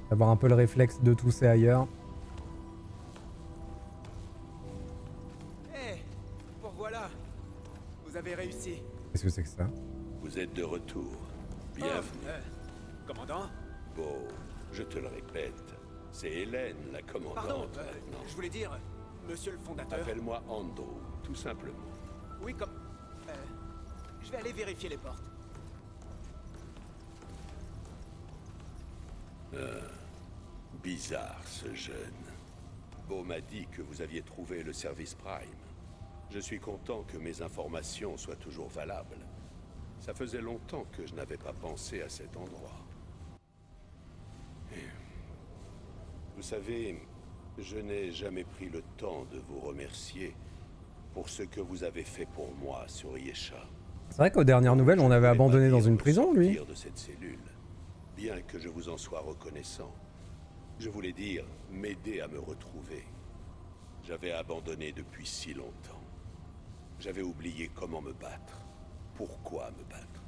D'avoir un peu le réflexe de tousser ailleurs. Eh, bon voilà, vous avez réussi. Qu'est-ce que c'est que ça? Vous êtes de retour. Bienvenue. Commandant? Bon, je te le répète, c'est Hélène, la commandante. Pardon, maintenant. je voulais dire, monsieur le fondateur. Appelle-moi Ando, tout simplement. Oui, comme... je vais aller vérifier les portes. Bizarre, ce jeune. Beau m'a dit que vous aviez trouvé le service Prime. Je suis content que mes informations soient toujours valables. Ça faisait longtemps que je n'avais pas pensé à cet endroit. Vous savez, je n'ai jamais pris le temps de vous remercier pour ce que vous avez fait pour moi sur Yesha. C'est vrai qu'aux dernières nouvelles, on avait abandonné dans une prison, lui. De cette cellule, bien que je vous en sois reconnaissant. Je voulais dire, m'aider à me retrouver. J'avais abandonné depuis si longtemps. J'avais oublié comment me battre. Pourquoi me battre.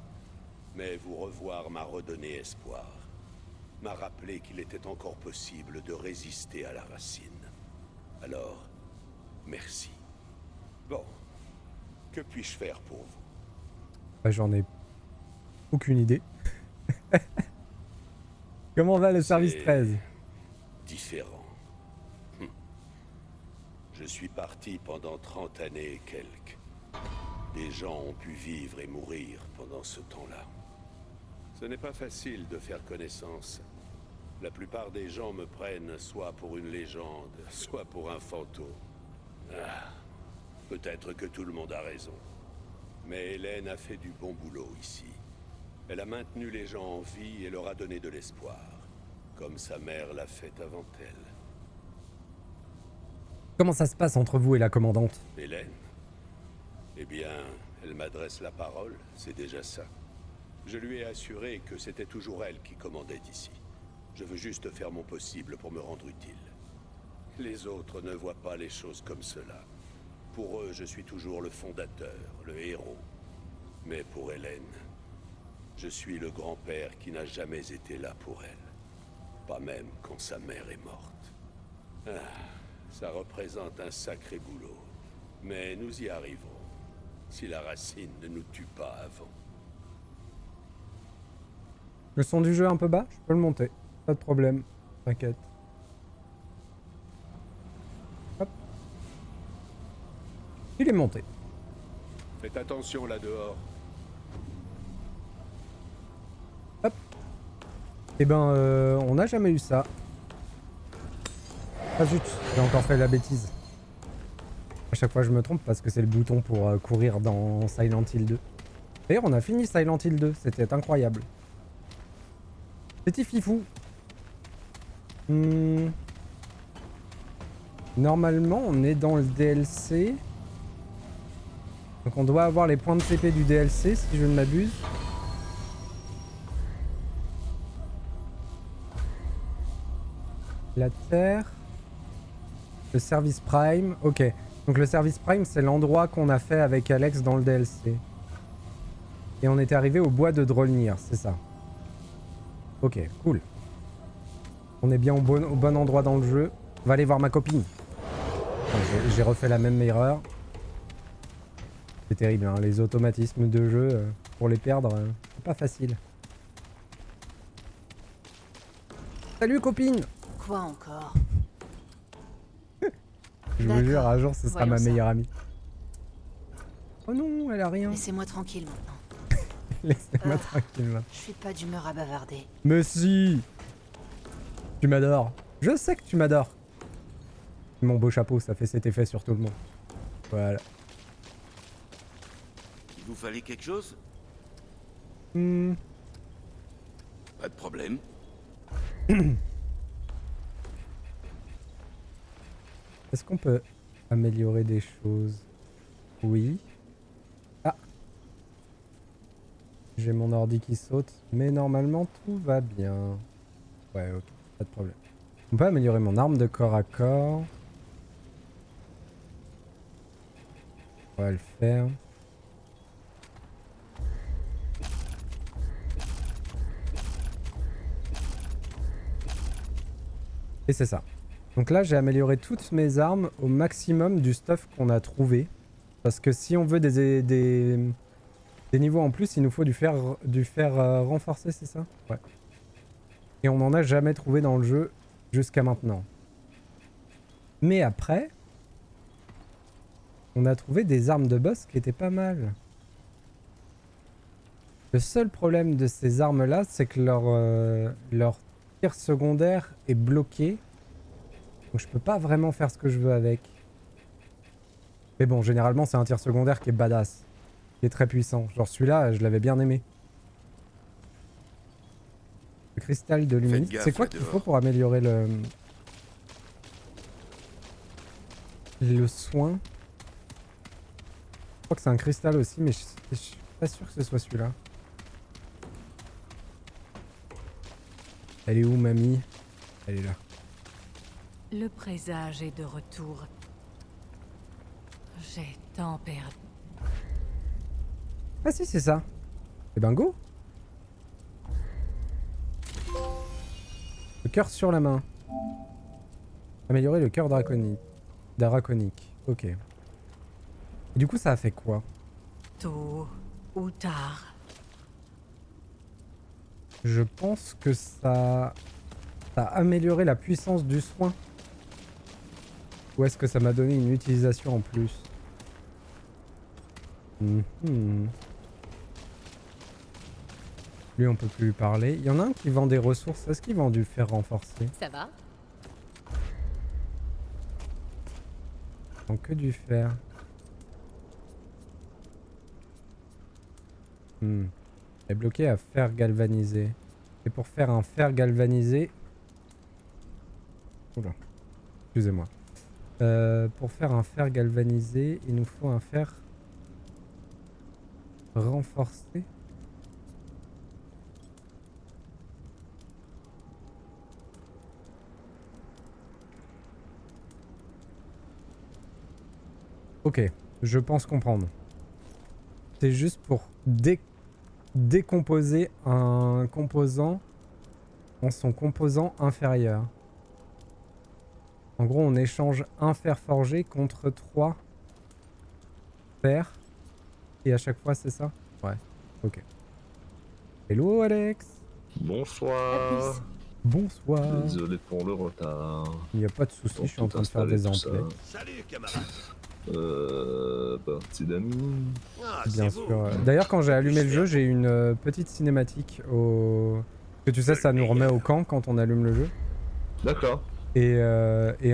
Mais vous revoir m'a redonné espoir. M'a rappelé qu'il était encore possible de résister à la racine. Alors, merci. Bon, que puis-je faire pour vous? Bah, j'en ai aucune idée. Comment va le service 13? Différent. Je suis parti pendant 30 années et quelques. Des gens ont pu vivre et mourir pendant ce temps-là. Ce n'est pas facile de faire connaissance. La plupart des gens me prennent soit pour une légende, soit pour un fantôme. Ah, peut-être que tout le monde a raison. Mais Hélène a fait du bon boulot ici. Elle a maintenu les gens en vie et leur a donné de l'espoir. Comme sa mère l'a fait avant elle. Comment ça se passe entre vous et la commandante? Hélène? Eh bien, elle m'adresse la parole, c'est déjà ça. Je lui ai assuré que c'était toujours elle qui commandait ici. Je veux juste faire mon possible pour me rendre utile. Les autres ne voient pas les choses comme cela. Pour eux, je suis toujours le fondateur, le héros. Mais pour Hélène, je suis le grand-père qui n'a jamais été là pour elle. Pas même quand sa mère est morte. Ah, ça représente un sacré boulot. Mais nous y arriverons. Si la racine ne nous tue pas avant. Le son du jeu est un peu bas? Je peux le monter. Pas de problème. T'inquiète. Hop. Il est monté. Faites attention là dehors. Hop. Eh ben, on n'a jamais eu ça. Ah zut, j'ai encore fait la bêtise. À chaque fois je me trompe parce que c'est le bouton pour courir dans Silent Hill 2. D'ailleurs on a fini Silent Hill 2, c'était incroyable. Petit fifou. Normalement on est dans le DLC. Donc on doit avoir les points de TP du DLC si je ne m'abuse. La Terre. Le service Prime, ok. Donc le service Prime, c'est l'endroit qu'on a fait avec Alex dans le DLC. Et on était arrivé au bois de Drolnir, c'est ça. Ok, cool. On est bien au bon endroit dans le jeu. On va aller voir ma copine. Enfin, j'ai refait la même erreur. C'est terrible, hein, les automatismes de jeu, pour les perdre, c'est pas facile. Salut copine! Quoi encore? Je vous jure, un jour, ce sera ma Voyons ça. meilleure amie. Oh non, elle a rien. Laissez-moi tranquille maintenant. Laissez-moi tranquille, maintenant. Je suis pas d'humeur à bavarder. Mais si! Tu m'adores. Je sais que tu m'adores. Mon beau chapeau, ça fait cet effet sur tout le monde. Voilà. Il vous fallait quelque chose? Pas de problème. Est-ce qu'on peut améliorer des choses? Oui. Ah! J'ai mon ordi qui saute, mais normalement tout va bien. Ouais, ok, pas de problème. On peut améliorer mon arme de corps à corps. On va le faire. Et c'est ça. Donc là, j'ai amélioré toutes mes armes au maximum du stuff qu'on a trouvé. Parce que si on veut des niveaux en plus, il nous faut du fer renforcé, c'est ça? Ouais. Et on n'en a jamais trouvé dans le jeu jusqu'à maintenant. Mais après, on a trouvé des armes de boss qui étaient pas mal. Le seul problème de ces armes-là, c'est que leur tir secondaire est bloqué. Donc je peux pas vraiment faire ce que je veux avec. Mais bon, généralement, c'est un tir secondaire qui est badass. Qui est très puissant. Genre celui-là, je l'avais bien aimé. Le cristal de luminisme. C'est quoi qu'il faut pour améliorer le soin? Je crois que c'est un cristal aussi, mais je suis pas sûr que ce soit celui-là. Elle est où, mamie? Elle est là. Le présage est de retour. J'ai tant perdu. Ah si, c'est ça. Et ben go. Le cœur sur la main. Améliorer le cœur draconique. Ok. Et du coup, ça a fait quoi? Tôt ou tard. Je pense que ça a amélioré la puissance du soin. Ou est-ce que ça m'a donné une utilisation en plus? Lui, on peut plus lui parler. Il y en a un qui vend des ressources. Est-ce qu'il vend du fer renforcé? Ça va? Il vend que du fer. Elle est bloquée à fer galvanisé. Et pour faire un fer galvanisé... Oula. Excusez-moi. Pour faire un fer galvanisé, il nous faut un fer renforcé. Ok, je pense comprendre. C'est juste pour décomposer un composant en son composant inférieur. En gros, on échange un fer forgé contre 3 fers. Et à chaque fois, c'est ça? Ouais, ok. Hello Alex. Bonsoir. Bonsoir. Désolé pour le retard. Il n'y a pas de souci, je suis en train de faire des emplets. Salut, camarade. Partie d'amis. Ah, Bien c'est sûr. beau. D'ailleurs, quand j'ai allumé le jeu, j'ai eu une petite cinématique au... Que tu sais, ça nous remet au camp quand on allume le jeu. D'accord. Et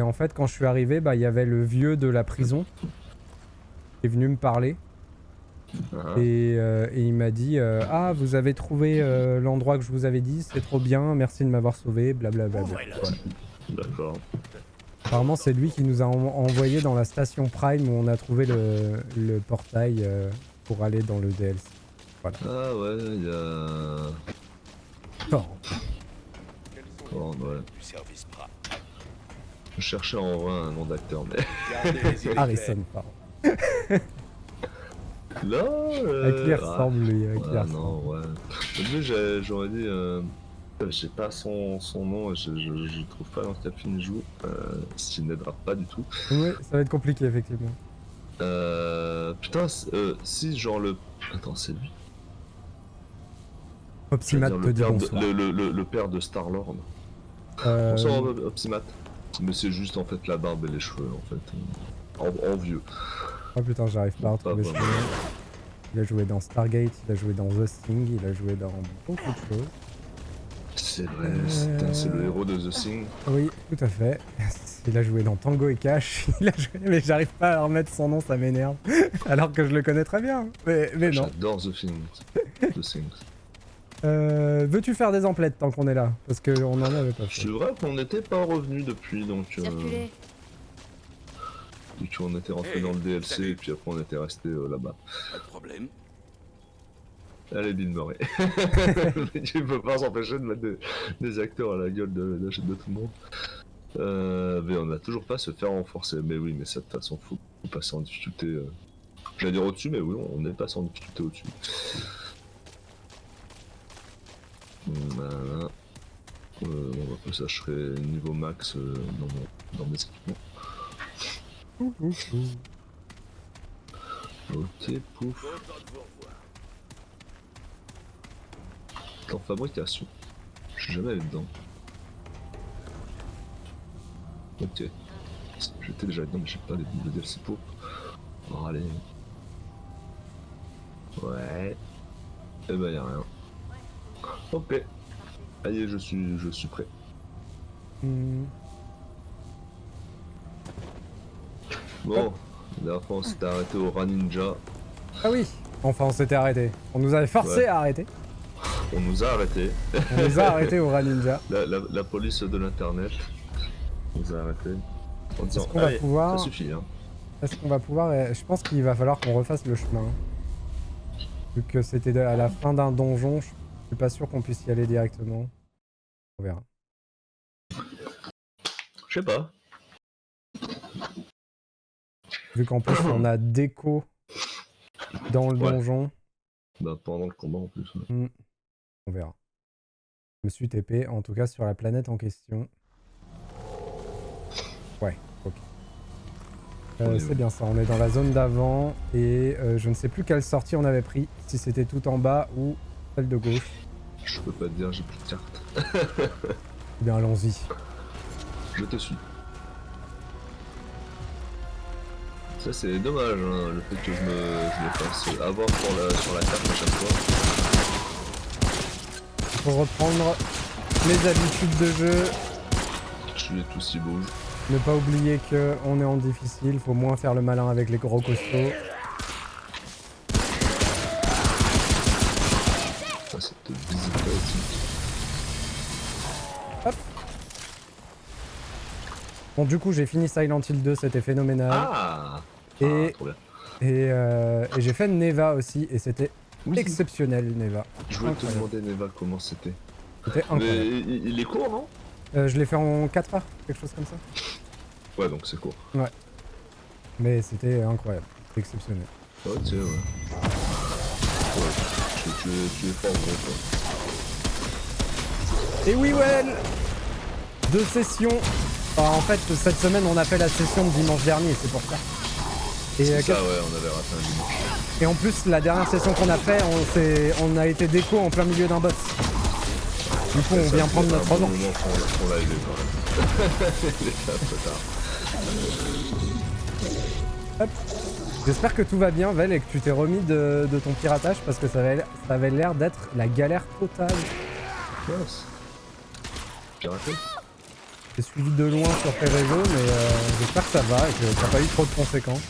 en fait, quand je suis arrivé, bah, il y avait le vieux de la prison qui est venu me parler. Ah. Et il m'a dit ah, vous avez trouvé l'endroit que je vous avais dit, c'est trop bien, merci de m'avoir sauvé, blablabla. Ouvrez-le. D'accord. Apparemment, c'est lui qui nous a envoyé dans la station Prime où on a trouvé le portail pour aller dans le DLC. Voilà. Ah ouais, il y a... Oh. Oh, ouais. Du service Prime. Je cherchais en vain un nom d'acteur, mais... Gardez les idées Harrison, pardon. Là, À qui il ressemble, lui, à qui il Ouais, ressemble. non, ouais. Lui, j'aurais dit... J'ai pas son nom, je trouve pas dans quel film il joue, ce qui n'aidera pas du tout. Ouais, ça va être compliqué, effectivement. Putain, si genre le... Attends, c'est lui. Opsimat Je veux te dire, dit bonsoir. le père de Star-Lord. Bonsoir Opsimat. Mais c'est juste en fait la barbe et les cheveux en fait. En vieux. Oh putain, j'arrive pas à retrouver ce vraiment. nom. Il a joué dans Stargate, il a joué dans The Thing, il a joué dans beaucoup de choses. C'est vrai, c'est le héros de The Thing. Oui, tout à fait. Il a joué dans Tango et Cash, il a joué, mais j'arrive pas à remettre son nom, ça m'énerve. Alors que je le connais très bien. Mais non. J'adore The Thing. The Thing. Veux-tu faire des emplettes tant qu'on est là? Parce qu'on en avait pas fait. C'est vrai qu'on n'était pas revenu depuis, donc... Circulez. Du coup on était rentré dans le DLC salut. et puis après on était resté là-bas. Pas de problème. Allez Bill Murray. Tu peux pas s'empêcher de mettre des acteurs à la gueule de tout le monde. Mais on a toujours pas se faire renforcer. Mais oui, mais ça de toute façon faut passer en difficulté. J'allais dire au-dessus, mais oui, on est passé en difficulté au-dessus. Voilà. On Après ça, je serai niveau max dans mes équipements. Ok, pouf. Content de vous revoir. En fabrication. Je suis jamais allé dedans. Ok. J'étais déjà dedans, mais j'ai pas les DLC pour. Oh, allez. Ouais. Eh ben y'a rien. Ok. Allez, je suis prêt. Hmm. Bon, la dernière fois on s'était arrêté au Rat Ninja. Ah oui. Enfin, on s'était arrêté. On nous avait forcé Ouais. à arrêter. On nous a arrêtés. On nous a arrêté au Rat Ninja. La police de l'internet nous a arrêtés. En disant, qu'on va allez, pouvoir- ça suffit hein. Est-ce qu'on va pouvoir... Je pense qu'il va falloir qu'on refasse le chemin. Vu que c'était à la fin d'un donjon, je suis pas sûr qu'on puisse y aller directement. On verra. Je sais pas. Vu qu'en plus on a déco dans le Ouais. donjon, Bah pendant le combat en plus. Ouais. on verra. Je me suis TP, en tout cas sur la planète en question. Ouais, ok. Oui, C'est oui. bien ça, on est dans la zone d'avant et je ne sais plus quelle sortie on avait pris, si c'était tout en bas ou celle de gauche. Je peux pas te dire, j'ai plus de carte. Eh bien allons-y. Je te suis. Ça c'est dommage hein, le fait que je me fasse avoir sur la carte à chaque fois. Il faut reprendre les habitudes de jeu. Tuer tout si bouge. Ne pas oublier que on est en difficile, faut moins faire le malin avec les gros costauds. Ça cette visite chaotique. Bon du coup j'ai fini Silent Hill 2, c'était phénoménal. Ah, Et- trop bien. Et j'ai fait Neva aussi et c'était Oui. exceptionnel Neva. Je voulais te Incroyable. demander Neva comment c'était. C'était Mais incroyable. il est court non? Je l'ai fait en 4 heures, quelque chose comme ça. Ouais donc c'est court. Mais c'était incroyable, c'était exceptionnel. Ouais tu sais ouais. Ouais, tu es fort gros quoi. Et oui well 2 sessions. Enfin, en fait cette semaine on a fait la session de dimanche dernier, c'est pour ça. Et, C'est ça ouais, on avait raté un dimanche. et en plus la dernière session qu'on a fait, on a été déco en plein milieu d'un boss. Du coup on Ça, vient c'est prendre un notre bon revanche. moment pour la aider quand même. Il était un peu tard. J'espère que tout va bien Vel et que tu t'es remis de ton piratage parce que ça avait l'air d'être la galère totale. Mince. Piraté? J'ai suivi de loin sur tes réseaux mais j'espère que ça va et que t'as pas eu trop de conséquences.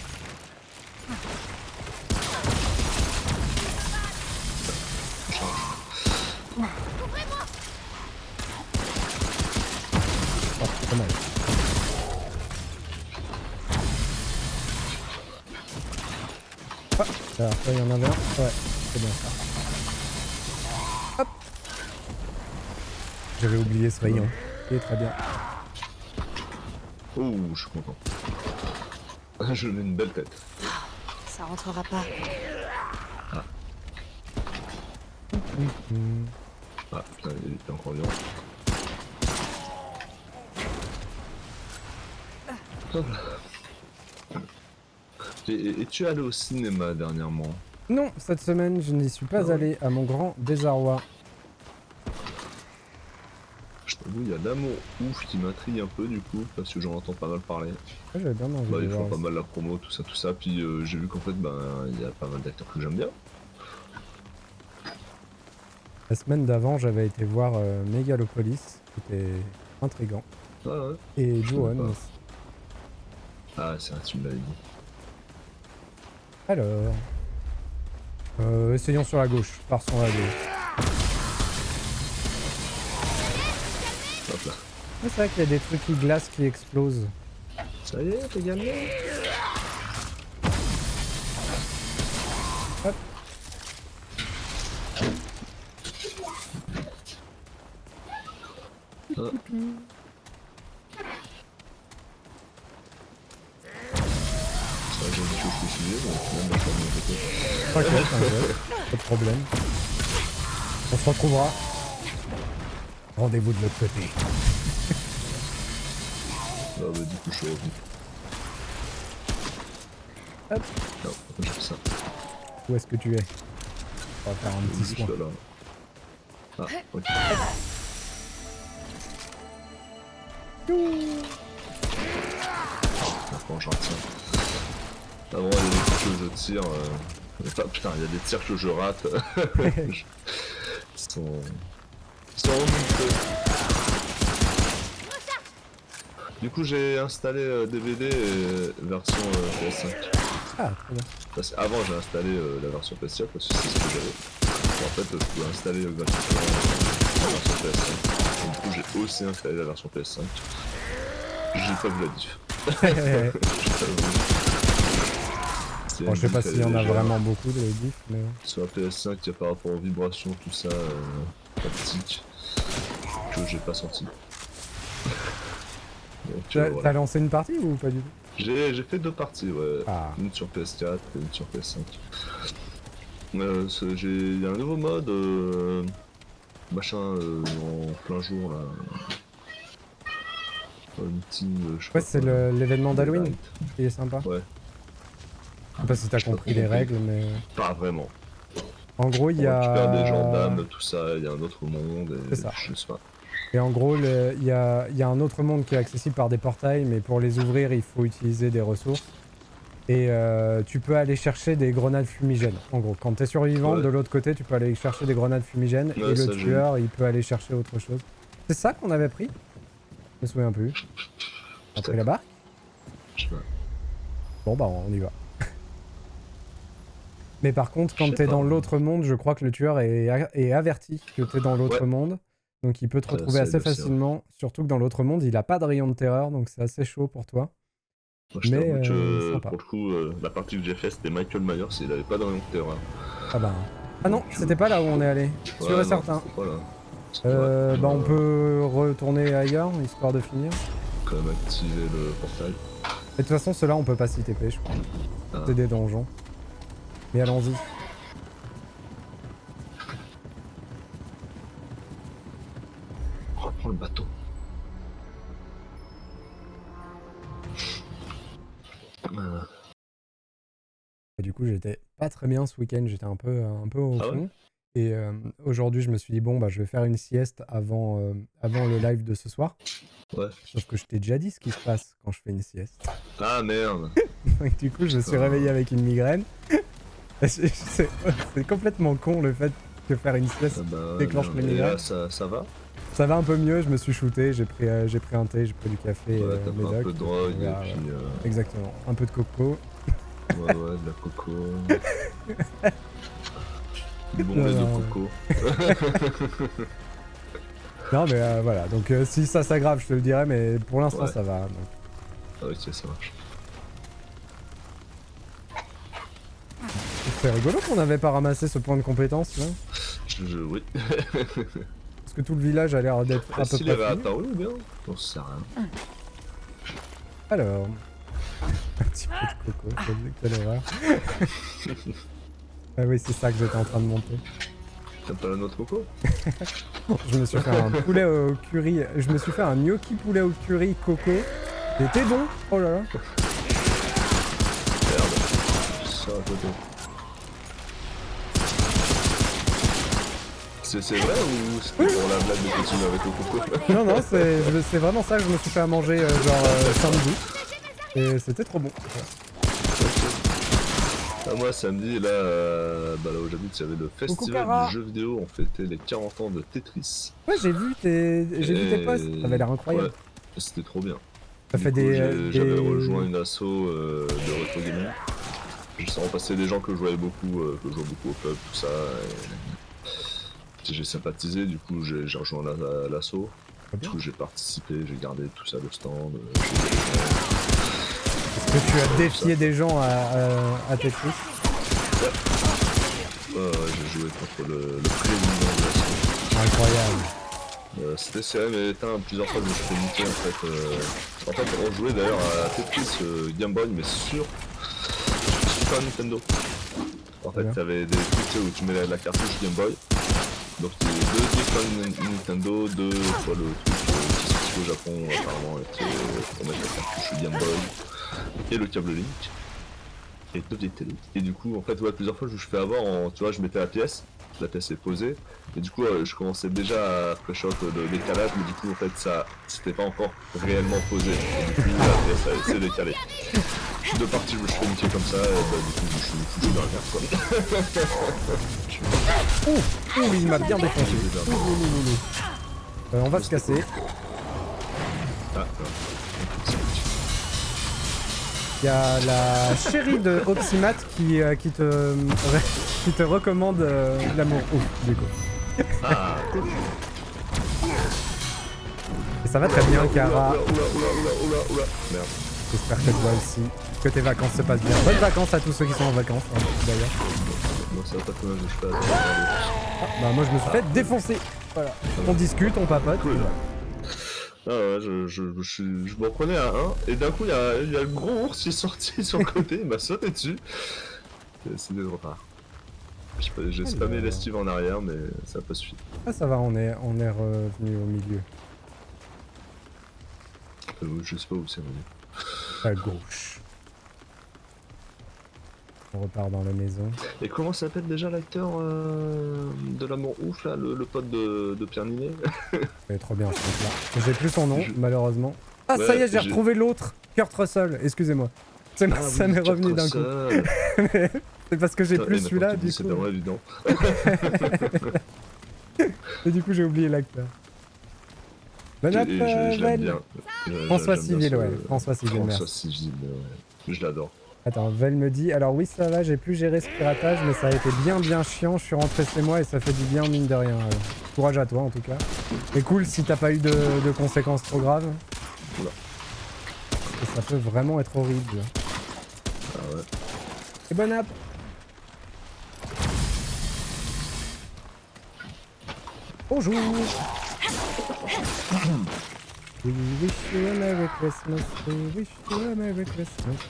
Oh, c'est pas mal. Ah, alors, ça, il y en avait un. Ouais, c'est bien ça. Hop. J'avais oublié ce rayon. Ok, très bien. Oh, je suis content. Je mets une belle tête. Ça rentrera pas. Ah putain, il était encore vivant. Hop là. Et tu es allé au cinéma dernièrement? Non, cette semaine, je n'y suis pas Ah allé à mon grand désarroi. Je t'avoue, il y a l'amour ouf qui m'intrigue un peu du coup, parce que j'en entends pas mal parler. Ouais, j'avais bien envie Bah, de ils font voir pas aussi. mal la promo, tout ça, puis j'ai vu qu'en fait, ben, il y a pas mal d'acteurs que j'aime bien. La semaine d'avant, j'avais été voir Megalopolis, qui était intriguant. Ah ouais? Et Je Ju-On connais pas. aussi. Ah, c'est un tu me l'avais dit. Alors... essayons sur la gauche, partons à la gauche. Hop là. Ouais, c'est vrai qu'il y a des trucs qui glacent, qui explosent. Ça y est, t'es gagné? Hop. Ah. Ça, j'ai dit que je suis suivi, mais finalement, je suis de mon côté. T'inquiète, t'inquiète, pas de problème. On se retrouvera. Rendez-vous de l'autre côté. Ah bah du coup je suis revenu. Hop. Non, j'ai fait ça. Où est-ce que tu es? On va faire un petit Juste soin. là. Ah, ok. Maintenant j'en retiens. Avant il y a des tirs que je tire. Enfin putain, il y a des tirs que je rate. Ils sont honteux. Du coup j'ai installé DVD version PS5. Ah, très bien. Parce qu'avant j'ai installé la version PS4 parce que c'est ce que j'avais. En fait je pouvais installer gratuitement la version PS5. Et du coup j'ai aussi installé la version PS5. J'ai pas vu la diff. Bon, je sais pas s'il y en a vraiment beaucoup de diff, mais... Sur la PS5, il y a par rapport aux vibrations, tout ça, haptique, que j'ai pas senti. Donc, T'as voilà. lancé une partie ou pas du tout? J'ai fait 2 parties, ouais. Ah. Une sur PS4 et une sur PS5. Il y a un nouveau mode, machin, en plein jour là. Hunting, je sais Ouais, pas c'est quoi. l'événement d'Halloween Daylight. qui est sympa. Ouais. Je sais pas si t'as J'ai pas compris trop les compris. règles, mais... Pas vraiment. En gros, il y On a... récupère des gendarmes, tout ça, il y a un autre monde, et C'est ça. je sais pas. Et en gros, il y a un autre monde qui est accessible par des portails, mais pour les ouvrir, il faut utiliser des ressources. Et tu peux aller chercher des grenades fumigènes. En gros, quand t'es survivant, Ouais. de l'autre côté, tu peux aller chercher des grenades fumigènes. Ouais, et ça, le j'ai tueur, il peut aller chercher autre chose. C'est ça qu'on avait pris? Je me souviens plus. On a pris la barque? Je sais pas. Bon bah on y va. Mais par contre, quand Je sais t'es pas. dans l'autre monde, je crois que le tueur est averti que t'es dans l'autre Ouais. monde. Donc il peut te retrouver Ça, assez il le sait, facilement. Surtout que dans l'autre monde, il a pas de rayon de terreur, donc c'est assez chaud pour toi. Moi, je Mais, t'avoue que sympa. pour le coup, la partie que j'ai faite c'était Michael Myers et il avait pas de rayon de terreur. Ah bah... Ah non, c'était pas là où on est allé. Sûr et non, certain. c'est pas là. Bah on peut retourner ailleurs, histoire de finir. Quand même activer le portail. Et de toute façon, ceux-là, on peut pas s'y TP, je crois. Ah. C'est des donjons. Mais allons-y. Reprends le bateau. Et du coup, j'étais pas très bien ce week-end, j'étais un peu au Ah fond. ouais. Et aujourd'hui, je me suis dit, bon, bah, je vais faire une sieste avant le live de ce soir. Ouais. Sauf que je t'ai déjà dit ce qui se passe quand je fais une sieste. Ah merde. Donc, du coup, je me suis réveillé avec une migraine. C'est complètement con le fait que faire une sieste Ah bah, déclenche merde. les Et migraines. là, ça va. Ça va un peu mieux, je me suis shooté, j'ai pris un thé, j'ai pris du café, Ouais, t'as pris un médoc, peu de drogue et voilà, puis... exactement, un peu de coco. ouais, de la coco. Du bon Non, lait de non, coco. Non mais voilà, donc si ça s'aggrave, je te le dirai, mais pour l'instant Ouais. ça va. Donc. Ah ok, ça marche. C'est rigolo qu'on n'avait pas ramassé ce point de compétence là. Oui. Parce que tout le village a l'air d'être à peu S'il près avait fini. apparu ou bien? J'en sais rien. Alors... Un petit peu de coco, quelle horreur. Ah oui, c'est ça que j'étais en train de monter. T'as pas la noix de coco? Je me suis fait un poulet au curry, je me suis fait un gnocchi poulet au curry coco. C'était bon. Oh là là. Merde. Ça à côté. C'est vrai ou c'était pour la blague de continuer avec le coco? Non, non, c'est vraiment ça que je me suis fait à manger samedi. Et c'était trop bon. Ah, moi samedi là, bah, là où j'habite, il y avait le festival Cara. du jeu vidéo, on fêtait les 40 ans de Tetris. Ouais, j'ai vu tes posts, ça avait l'air incroyable. Ouais, c'était trop bien. Ça fait Du coup, des... j'avais rejoint une asso de rétro gaming. J'ai repassé des gens que je voyais beaucoup, que je jouais beaucoup au club, tout ça. Et j'ai sympathisé, du coup j'ai rejoint l'asso. Du coup j'ai participé, j'ai gardé tout ça, le stand. Est-ce que tu as défié des gens à Tetris? J'ai joué contre le président de l'asso. Incroyable. C'était serré mais plusieurs fois je me suis fait niquer en fait. On jouait d'ailleurs à Tetris Game Boy mais sur Super Nintendo. En fait Bien. t'avais des trucs où tu mets la cartouche Game Boy Donc il y a deux disques Nintendo, deux soit le truc qui est sorti au Japon apparemment pour mettre la cartouche Game Boy et le câble Link. Et deux vieilles télé. Et du coup en fait ouais, plusieurs fois je fais avoir tu vois je mettais la pièce est posée et du coup je commençais déjà à pré-shot le décalage mais du coup en fait ça c'était pas encore réellement posé. Et du coup la pièce s'est décalée. Je suis de partie, je me suis fait niquer comme ça et bah du coup je suis foutu dans la merde quoi. Ouh, il m'a bien défoncé. On va se casser. Ah, Il y a la chérie de Opsimat qui te recommande l'amour. Ouf, du coup. ah cool. Et ça va très bien, Kara. Oula. Merde. J'espère que toi aussi. Que tes vacances se passent bien. Bonnes vacances à tous ceux qui sont en vacances, hein, d'ailleurs. Moi ça va pas trop mal, je fais Bah moi je me suis fait défoncer. Voilà. On discute, on papote. Cool. Ah ouais, je m'en prenais à un, et d'un coup il y a le gros ours qui est sorti sur le côté, il m'a sauté dessus. C'est des retards. J'ai spammé l'esquive en arrière, mais ça n'a pas suffi. Ah ça va, on est revenu au milieu. Je sais pas où c'est revenu. À gauche. On repart dans la maison. Et comment s'appelle déjà l'acteur de l'amour ouf là, le pote de Pierre Ninet? C'est trop bien ce truc-là. J'ai plus son nom, malheureusement. Ah Ouais, ça y est, j'ai retrouvé l'autre. Kurt Russell, excusez-moi. Ça m'est revenu d'un coup. C'est parce que j'ai plus celui-là, du coup. C'est vraiment évident. Et du coup, j'ai oublié l'acteur. Bon app, Vel. François Civil, ouais. François Civil, merci. François Civil, ouais. Je l'adore. Attends, Vel me dit, alors oui ça va, j'ai plus géré ce piratage, mais ça a été bien chiant, je suis rentré chez moi et ça fait du bien mine de rien. Courage à toi en tout cas. Et cool si t'as pas eu de conséquences trop graves. Oula. Parce que ça peut vraiment être horrible. Ah ouais. Et bonne app. Bonjour. We wish you a Merry Christmas, we wish you a Merry Christmas.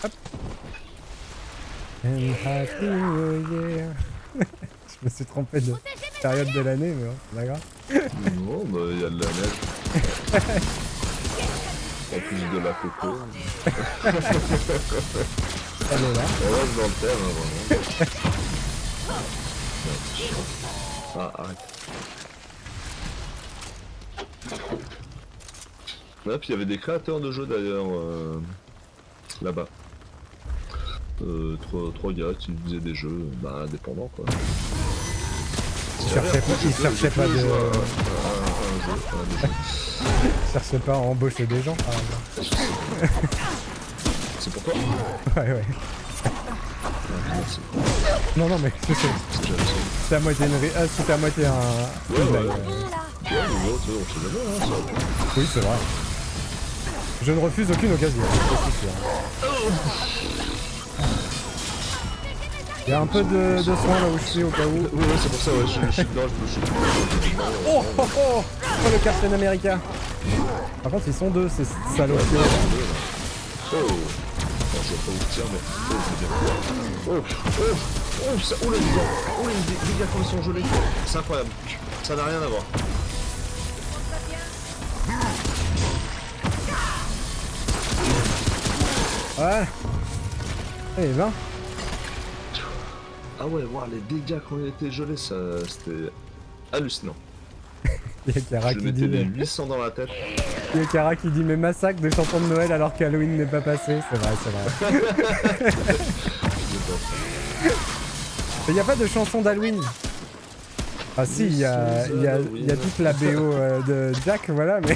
Hop. And Happy New Year. Je me suis trompé de période de l'année, mais bon, c'est pas grave. Non, bah il y a de la neige. En plus de la coco. Elle est là. On reste dans le thème, hein, vraiment. Ah, arrête. Ouais, puis il y avait des créateurs de jeux d'ailleurs là-bas. Trois gars qui faisaient des jeux indépendants quoi. Ils cherchaient pas de... Ils cherchaient pas à embaucher des gens par exemple. C'est pour toi? Ouais. Non, mais je sais. C'est à moitié une ré... Ah, c'était à moitié un... Ouais. On sait jamais, hein, ça. Oui, c'est vrai. Je ne refuse aucune occasion, c'est sûr. Il y a un peu de soin là où je suis au cas où. Ouais, c'est pour ça, ouais, je suis dedans, je me suis... Oh le Captain America. Par contre, ils sont deux, ces salauds. Oh, je vais pas vous dire, mais... Oh, les gars, comme ils sont gelés. C'est incroyable. Ça n'a rien à voir. Ouais. Eh ben. Ah ouais, wow, les dégâts quand il était gelé, ça, c'était hallucinant. Il y a Kara Je qui mettais dit... les 800 dans la tête. Il y a Kara qui dit mais massacre des chansons de Noël alors qu'Halloween n'est pas passé. C'est vrai. Mais il n'y a pas de chanson d'Halloween. Ah si, il y a toute la BO de Jack, voilà, mais...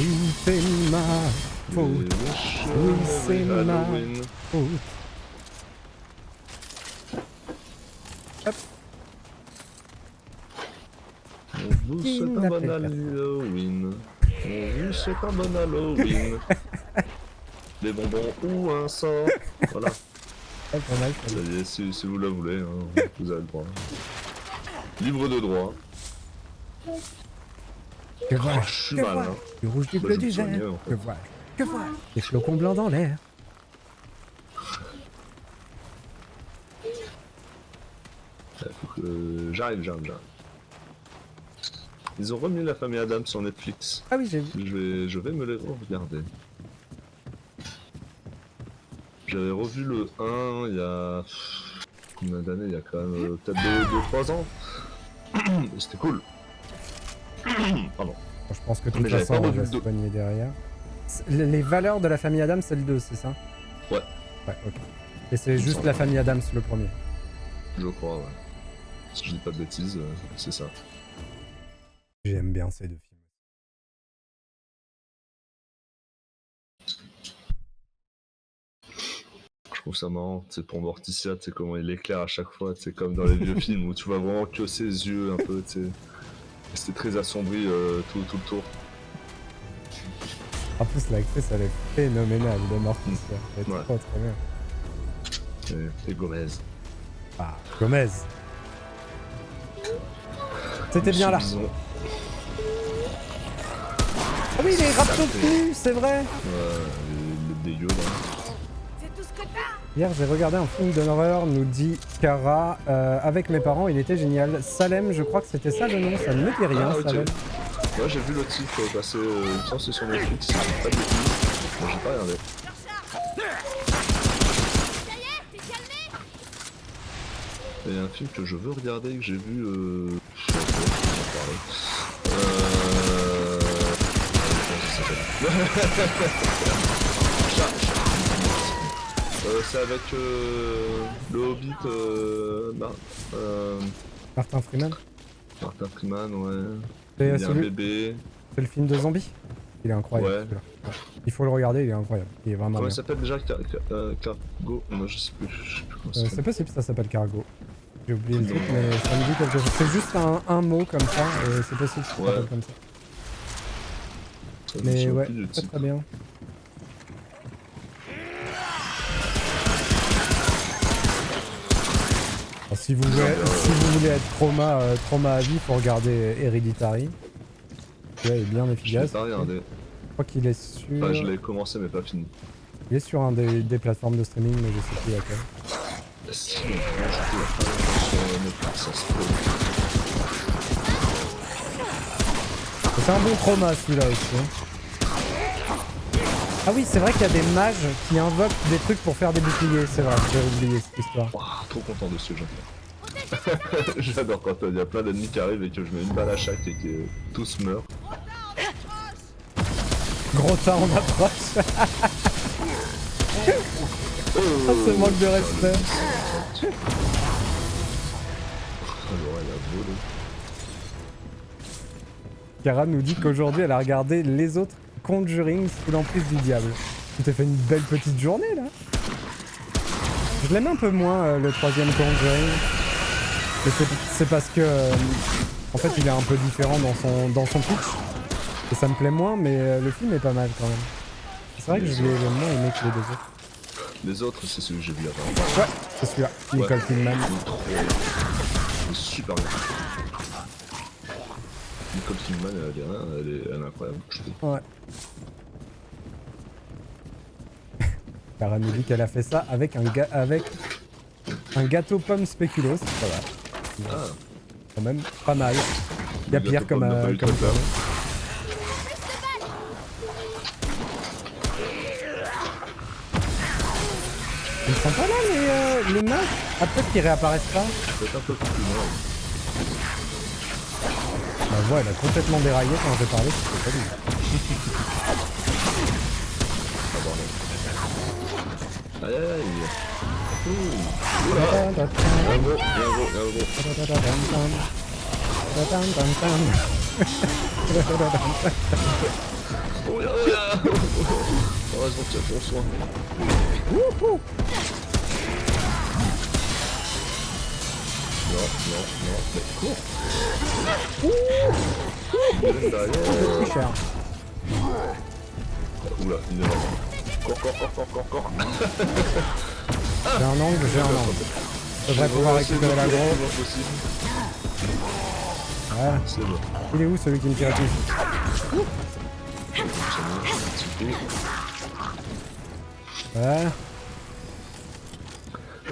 Oui, c'est ma faute. Oui, c'est ma faute. Hop. On vous souhaite un bon Halloween. On vous souhaite un bon Halloween. Des bonbons ou un sort. Voilà. Hop, on a le Ça y est, si vous la voulez, hein, vous avez le droit. Libre de droit. Que voilà, Je suis mal, hein. du rouge, du Bah, bleu, je du me vert. soignais, en fait. Que voilà, voilà. Des flocons blancs dans l'air. J'arrive. Ils ont remis la famille Adams sur Netflix. Ah oui, j'ai vu. Je vais me les regarder. J'avais revu le 1 il y a... Combien d'années? Il y a quand même peut-être 2-3 ans. C'était cool. Pardon. Je pense que de toute Mais j'avais façon, pas on revu va le se 2. poigner derrière. Les valeurs de la famille Adams, c'est le 2, c'est ça? Ouais. Ouais, ok. Et c'est juste la famille Adams, le premier. Je crois, ouais. Si je dis pas de bêtises, c'est ça. J'aime bien ces deux films. Je trouve ça marrant, c'est pour Morticia, tu sais comment il éclaire à chaque fois, c'est comme dans les vieux films où tu vois vraiment que ses yeux un peu, tu sais. C'était très assombri tout le tour. En plus, l'actrice, elle est phénoménale de Morticia. Elle est Ouais. trop bien. Et Gomez. Ah, Gomez. C'était bien là. Bison. Ah oui, les raptopus, c'est vrai. Les dégueux là. Hier, j'ai regardé un film d'horreur, nous dit Kara, avec mes parents, il était génial. Salem, je crois que c'était ça le nom, ça ne me dit rien, Ah, ok. Salem. Ouais, j'ai vu le titre passer, il me semble que c'est sur Netflix, j'ai pas de bêtises. Moi, j'ai pas regardé. Il y a un film que je veux regarder, que j'ai vu, je sais pas, comment parler. Comment ça s'appelle? C'est avec le Hobbit, Martin Freeman. Martin Freeman, ouais. C'est Il y a un celui- bébé. c'est le film de zombies. Il est incroyable, Ouais. celui-là. Ouais. Il faut le regarder, il est incroyable. Il est vraiment Comment il bien. s'appelle déjà? Cargo? Non, je sais plus comment ça C'est s'appelle. possible que ça s'appelle Cargo. J'ai oublié le truc, mais ça me dit quelque chose. C'est juste un mot comme ça, et c'est possible que ça Ouais. s'appelle comme ça. Je me Mais souviens ouais, plus du très titre. très bien. Alors, si vous voulez être trauma à vie, faut regarder Hereditary. Là, il est bien Je l'ai efficace. pas regardé. Je crois qu'il est sur... Enfin, je l'ai commencé mais pas fini. Il est sur un des plateformes de streaming, mais je sais plus laquelle. Si, on peut rajouter la fin sur Netflix, ça se peut. C'est un bon trauma celui-là aussi. Hein. Ah oui, c'est vrai qu'il y a des mages qui invoquent des trucs pour faire des boucliers, c'est vrai, j'ai oublié cette histoire. Ouah, trop content de ce jeu. J'adore quand il y a plein d'ennemis qui arrivent et que je mets une balle à chaque et que tous meurent. Gros tas en approche. Ah, ce manque de respect. Alors elle a volé. Kara nous dit qu'aujourd'hui elle a regardé les autres Conjuring sous l'emprise du diable. Tu t'es fait une belle petite journée là. Je l'aime un peu moins le troisième Conjuring. Mais c'est parce que en fait il est un peu différent dans son pitch. Et ça me plaît moins, mais le film est pas mal quand même. C'est vrai que je l'ai moins aimé que les deux autres. Les autres, c'est celui que j'ai vu avant. Ouais, c'est celui-là. Nicole Ouais. Kidman. Il est trop bien. Il est super bien. Nicole Kidman, elle est incroyable, je trouve. Ouais. Cara nous dit qu'elle a fait ça avec un gâteau pomme spéculoos. Voilà. Ah, Quand même pas mal. Il y a Le pire gâteau comme pomme n'a pas eu comme trop peur. Ils sont pas là les mages. Ah peut-être qu'ils réapparaissent pas. peut-être un peu plus loin. Ma voix elle a complètement déraillé quand j'ai parlé, c'était pas lui. Ah, bordel. Aïe aïe aïe. Ouh. Oula. Un gros, un gros. Oh, heureusement que tu as bon soin. Non, mais cours. Il est derrière. Plus cher. Oula, il est vraiment. Cours. J'ai un angle. Je devrais pouvoir récupérer la grosse. Possible. Voilà. C'est bon. Il est où celui qui me tire dessus? Ça marche un petit peu. Ouais.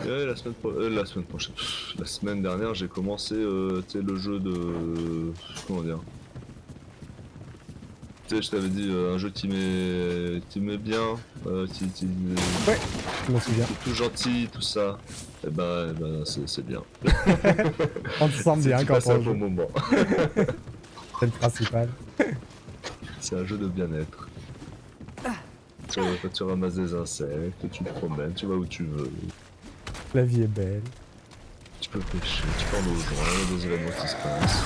Ouais, la semaine prochaine. La semaine dernière, j'ai commencé tu sais, le jeu de. Comment dire? Tu sais, je t'avais dit un jeu qui m'est bien, Ouais, je me souviens. qui est tout gentil, tout ça. Et ben c'est bien. On se sent bien Tu quand passes on un bon joue. moment. C'est le principal. C'est un jeu de bien-être. Tu ramasses des insectes, tu te promènes, tu vas où tu veux. La vie est belle. Tu peux pêcher, tu peux aller au loin, il y a des événements qui se passent.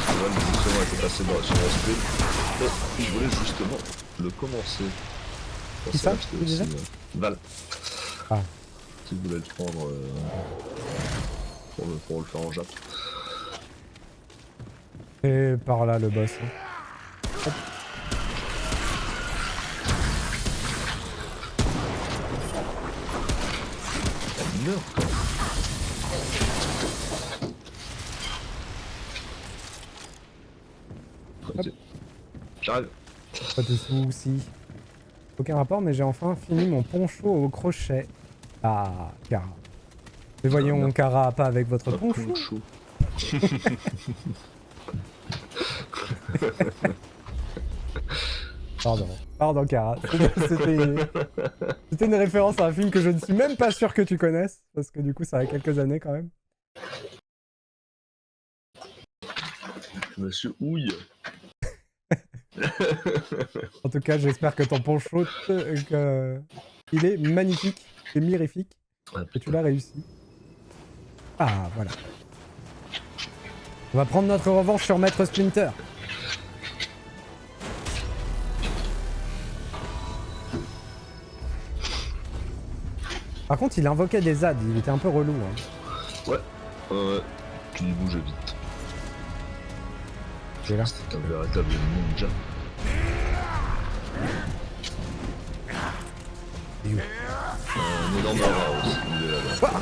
Voilà, le justement était passé sur la stream. Et je voulais justement le commencer. Pour Qui ça, l'acheter tu disais Val. Ah. Qui voulait le prendre pour le faire en Jap. Et par là le boss. Hein. Hop. Elle meurt quoi. Ok. J'arrive. Pas de soucis. Aucun rapport, mais j'ai enfin fini mon poncho au crochet. Ah, Kara. Mais voyons, merde. Kara, pas avec votre Un poncho. poncho. Pardon, Kara. C'était une référence à un film que je ne suis même pas sûr que tu connaisses, parce que du coup, ça a quelques années quand même. Monsieur Houille. En tout cas, j'espère que ton poncho, il est magnifique et mirifique, que tu l'as réussi. Ah, voilà. On va prendre notre revanche sur Maître Splinter. Par contre, il invoquait des ZAD, il était un peu relou. Hein. Ouais. Puis il bougeait vite. Et là. C'était un véritable ninja. Il est où? Un énorme rat aussi, il est là-bas.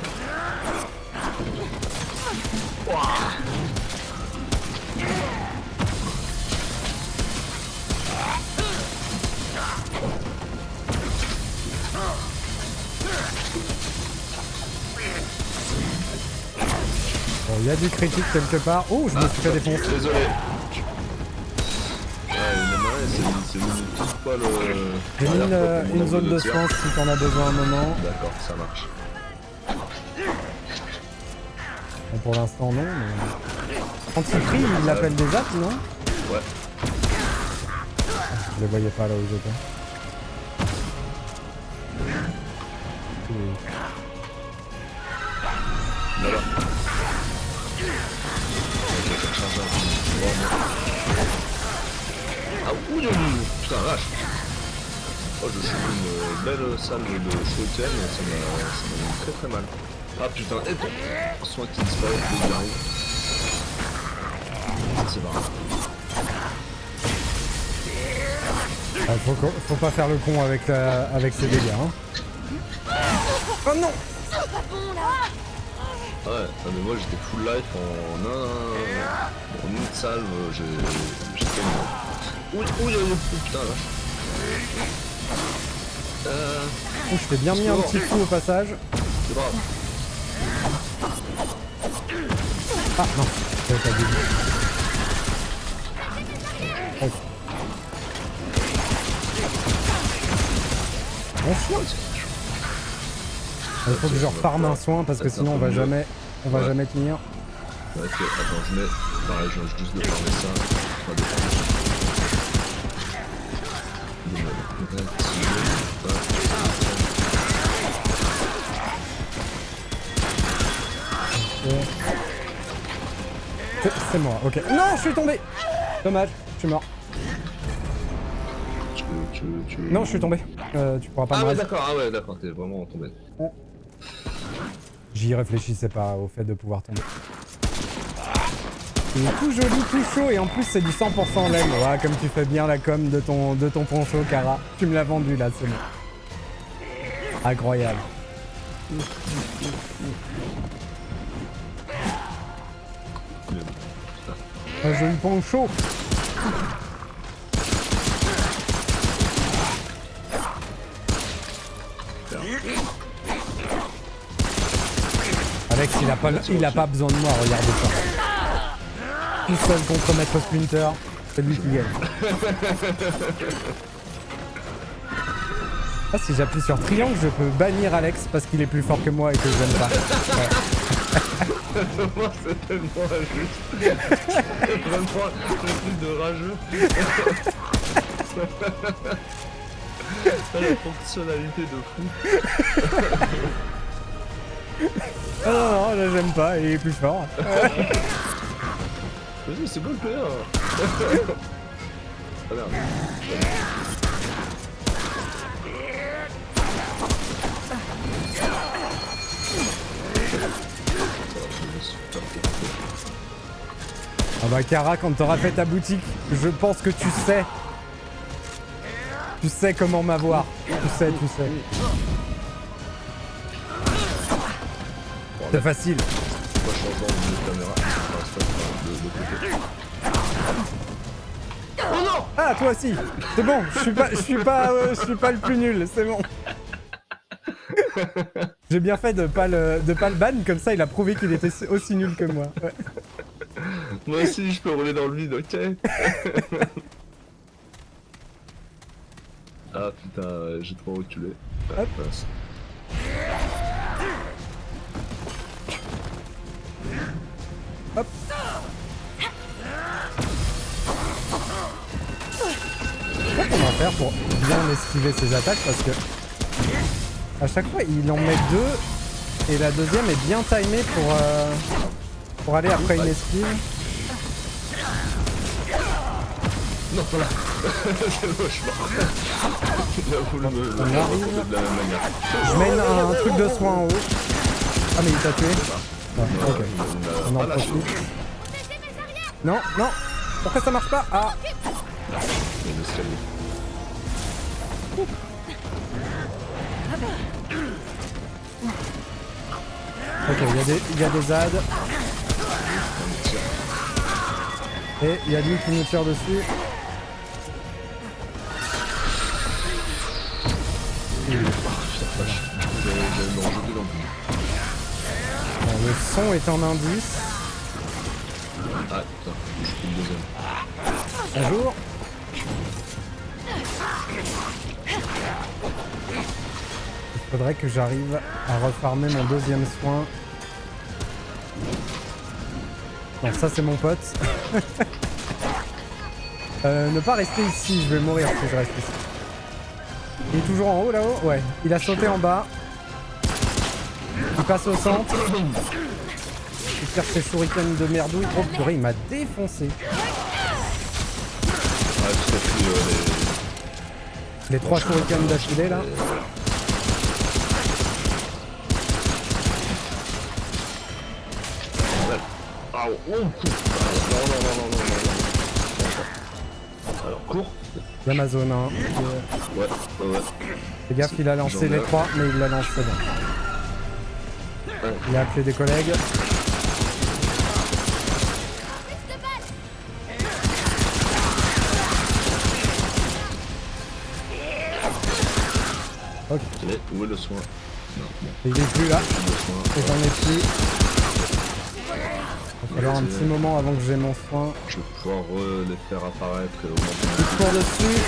Bon, il y a du critique quelque part. Oh, je me suis fait défoncer. Désolé. Ouais, il y en a un, c'est tout poil. J'ai mis une zone de soins si t'en as besoin un moment. D'accord, ça marche. Bon, pour l'instant, non, mais. Quand il crie, il l'appelle des apps, non? Ouais. Je les voyais pas là où j'étais. Voilà. Ah ouh, putain la vache. Oh, je suis une belle salle de shuriken et ça m'a mis très très mal. Ah putain, et ton soin qui disparaît dès qu'il arrive. C'est marrant. Faut pas faire le con avec, avec ses dégâts. Hein. Oh non! Ouais, non, mais moi j'étais full life en une salve, j'ai gagné. Ouh, putain là. Oh, je t'ai bien mis un petit coup au passage. C'est grave. Ah non, j'avais pas vu. Oh. Bon chien. Il faut que je refarme un soin parce que sinon on va jamais tenir. Ok, attends, je mets. Pareil, je viens juste de farmer ça. Pas de farmer. C'est moi, ok. Non, je suis tombé. Dommage, je suis mort. Non, je suis tombé. Tu pourras pas me Ah ouais, raser. d'accord, ah ouais, d'accord, t'es vraiment tombé. J'y réfléchissais pas au fait de pouvoir tomber. Il est tout joli, tout chaud et en plus c'est du 100% laine. Ouais, comme tu fais bien la com de ton poncho, Kara. Tu me l'as vendu là, c'est bon. Incroyable. Un joli poncho. Alex, il a pas besoin de moi, regardez ça. Tout seul contre Maître Splinter, c'est lui qui gagne. Ah, si j'appuie sur triangle, je peux bannir Alex parce qu'il est plus fort que moi et que je l'aime pas. Ouais. Moi, c'est tellement injuste. C'est vraiment le truc de rageux. La fonctionnalité de fou. Ah non, non, là j'aime pas, il est plus fort. Vas-y, c'est bon le player. Ah merde. Ah bah Kara, quand t'auras fait ta boutique, je pense que tu sais. Tu sais comment m'avoir. Tu sais. C'est facile. Moi, je change de caméra. Oh non! Ah, toi aussi. C'est bon, je suis pas le plus nul, c'est bon. J'ai bien fait de pas le ban, comme ça il a prouvé qu'il était aussi nul que moi. Ouais. Moi aussi, je peux rouler dans le vide, ok. Ah putain, j'ai trop reculé. Ah, Hop. mince. Hop. Comment faire pour bien esquiver ses attaques, parce que à chaque fois il en met deux et la deuxième est bien timée pour aller après une esquive. Non, voilà. C'est moche, il a voulu me On arrive. de la même manière. Je mène un truc de soin en haut. Ah mais il t'a tué. Ah, ok. On en profite. Non, non. Pourquoi ça marche pas? Ah. Il y a un escalier. Ok, il y a des ZAD. Et il y a lui qui nous tire dessus. Bon, le son est en indice. Ah putain, je suis le deuxième. Bonjour. Il faudrait que j'arrive à refarmer mon deuxième soin. Non, ça c'est mon pote. Ne pas rester ici, je vais mourir si je reste ici. Il est toujours en haut là-haut? Ouais, il a sauté en bas. Il passe au centre. Il tire ses shurikens de merdouille. Oh purée, il m'a défoncé. Ah, tu t'as pris Les 3 shurikens d'affilée là. Ah, oh, non. Alors, cours. L'Amazon, hein. Ouais. Fais gaffe, il a lancé les 3, mais il l'a lancé bon. Ouais. Il a appelé des collègues. Ok. Où est le soin? Non, bon. Il est plus là. Le soin. Et j'en ai plus. Il va falloir un petit moment avant que j'ai mon soin. Je vais pouvoir les faire apparaître au moment Il court dessus.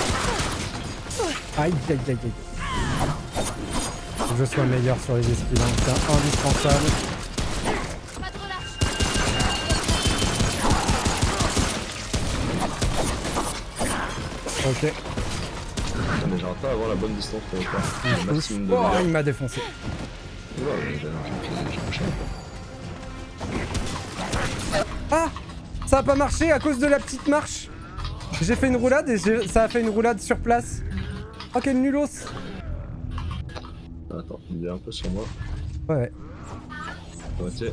Aïe aïe aïe aïe. Faut que je sois meilleur sur les esquives, hein. C'est indispensable. Ok. Mais j'arrête pas d'avoir la bonne distance pour le faire. Le maximum de Oh, dégâts. il m'a défoncé. Oula, j'ai un truc qui j'ai un chat. Ah, ça a pas marché à cause de la petite marche. J'ai fait une roulade et ça a fait une roulade sur place. Oh, quel nulos. Attends, il est un peu sur moi. Ouais. Ok. Il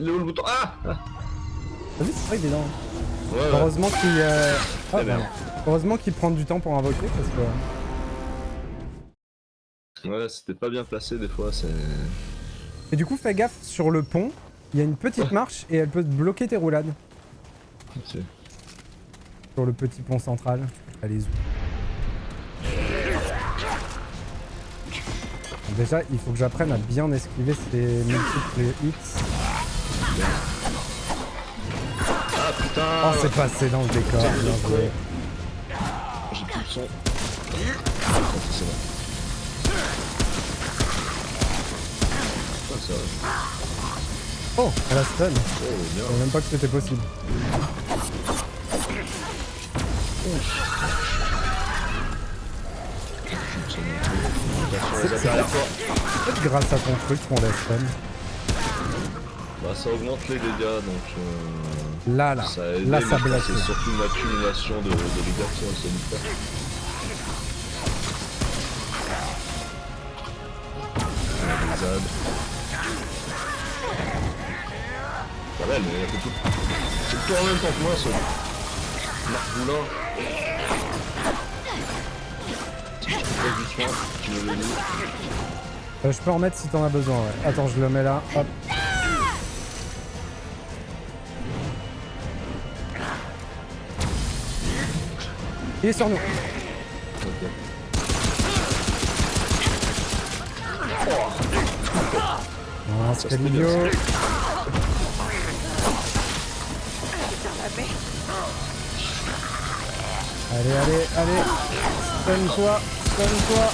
est où le bouton? Ah, T'as vu, c'est vrai, il est dans. Ouais, Heureusement qu'il. Ah, merde. heureusement qu'il prend du temps pour invoquer parce que. Ouais, c'était pas bien placé des fois, c'est... Et du coup, fais gaffe sur le pont. Il y a une petite marche et elle peut te bloquer tes roulades. Ok. Sur le petit pont central. Allez, zou. Déjà, il faut que j'apprenne à bien esquiver ces multiples hits. Ah putain. Oh, c'est passé dans le décor. Bien joué. J'ai plus le son. Ah, c'est bon. Ah, ça va. Oh, elle a stun. Oh, bien. Je savais même pas que c'était possible. C'est peut-être grâce à ton truc qu'on la stun. Bah, ça augmente les dégâts donc. Là, Ça a aidé, là, mais ça je pense bloque. que c'est surtout une accumulation de dégâts sur le solitaire. Les ZAD. Ça va, mais elle fait tout. C'est tout en même temps que moi, ce Marc Boulin. Si tu fais du soin, tu me le dis. Je peux en mettre si t'en as besoin, ouais. Attends, je le mets là. Hop. Il est sur nous. Ok. Oh, Ça, c'est c'était idiot. bien, Allez, allez, allez. Stun-toi, stun-toi.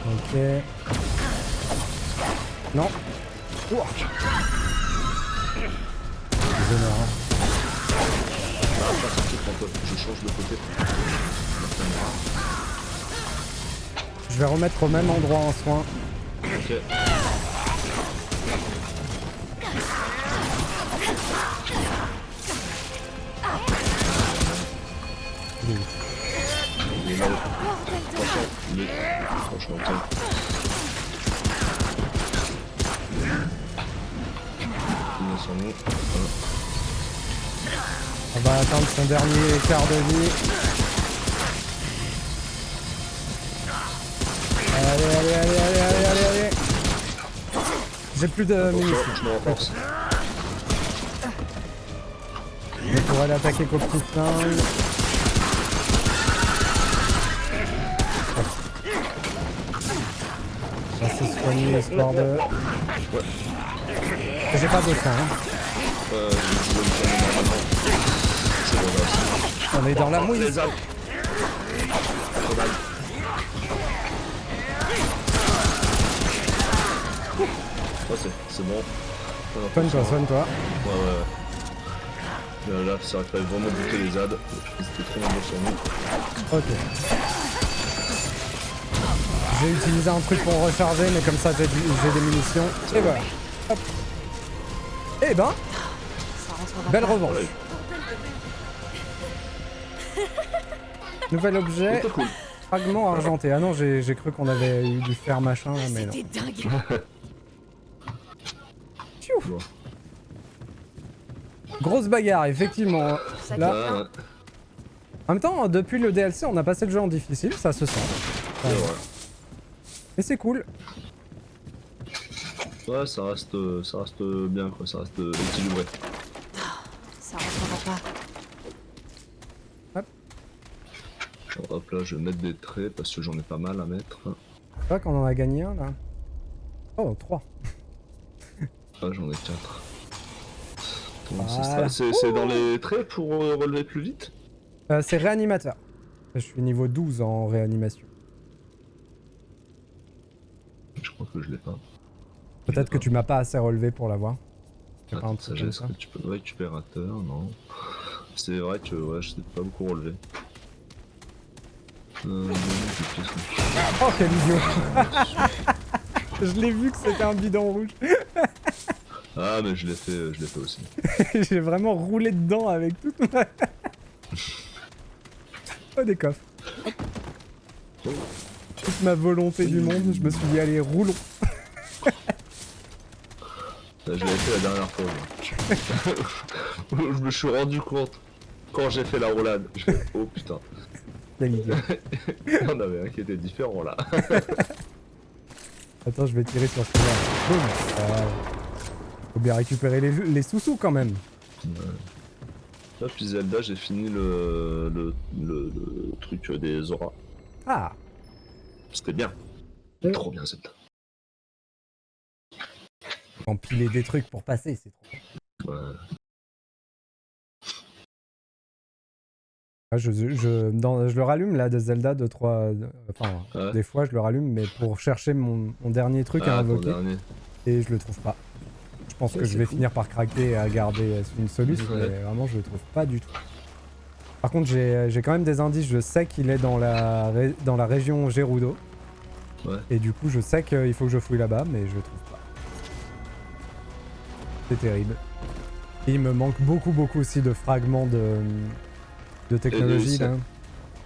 Ok. Non. Ouah. Désolé, hein. Je change de côté. Je vais remettre au même endroit en soin. Ok. Il est mal. Attention, il est. Franchement, tiens. Il est sur nous. Voilà. On va atteindre son dernier quart de vie. Allez, allez, allez, allez, allez, allez, allez. J'ai plus de munitions. Je me renforce. Je pourrais aller attaquer qu'au petit flingue. On va se soigner histoire de... J'ai pas de sang. Hein. Je vais me soigner normalement. C'est bon, là. On est dans la mouille. Les arbres. Trop mal. Oh, c'est bon. Soigne-toi, soigne-toi. Ouais. Là, ça aurait fallu vraiment buter les ZAD. C'était trop nombreux sur nous. Ok. J'ai utilisé un truc pour recharger, mais comme ça j'ai des munitions. Et voilà. Hop. Eh ben, Ça rentrera belle pas. revanche. Nouvel objet, C'était cool. fragment argenté. Ah non, j'ai cru qu'on avait eu du fer machin là, mais non. C'était dingue. Tchou. Bon. Grosse bagarre, effectivement. Ça Là, pique, hein. en même temps, depuis le DLC, on a passé le jeu en difficile, ça se sent. C'est vrai. Mais c'est cool. Ouais, ça reste bien quoi, ça reste équilibré. Ça rentrera pas. Hop là, je vais mettre des traits parce que j'en ai pas mal à mettre. Tu vois qu'on en a gagné un là. Oh, 3. Ah, j'en ai 4. Voilà. C'est dans les traits pour relever plus vite? C'est réanimateur. Je suis niveau 12 en réanimation. Je crois que je l'ai pas. Peut-être que tu m'as pas assez relevé pour l'avoir. C'est pas un Attends, truc comme sagesse ça. que tu peux... Récupérateur, non. C'est vrai que ouais, je sais pas beaucoup relevé. Oh quel idiot. Je l'ai vu que c'était un bidon rouge. Ah mais je l'ai fait aussi. J'ai vraiment roulé dedans avec toute ma... Oh des coffres. Oh. Toute ma volonté du monde, je me suis dit allez roulons. Je l'avais fait la dernière fois. Moi. Je me suis rendu compte. Quand j'ai fait la roulade, je fais oh putain. Quelle idée. Il y en avait un qui était différent là. Attends, je vais tirer sur celui-là. Boum. Faut bien récupérer les sous-sous quand même. Là, puis Zelda, j'ai fini le truc des auras. Ah. C'était bien. Trop bien Zelda. Empiler des trucs pour passer, c'est trop bien. Ouais. Ah, je le rallume là de Zelda 2-3. Enfin, Ouais. des fois je le rallume, mais pour chercher mon dernier truc à Ton invoquer. dernier. Et je le trouve pas. Je pense Ouais, que je c'est vais fou. finir par craquer et à garder une solution, Ouais. mais vraiment je le trouve pas du tout. Par contre, j'ai quand même des indices. Je sais qu'il est dans la région Gerudo. Ouais. Et du coup, je sais qu'il faut que je fouille là-bas, mais je le trouve pas. C'est terrible. Et il me manque beaucoup aussi de fragments de technologie c'est- là.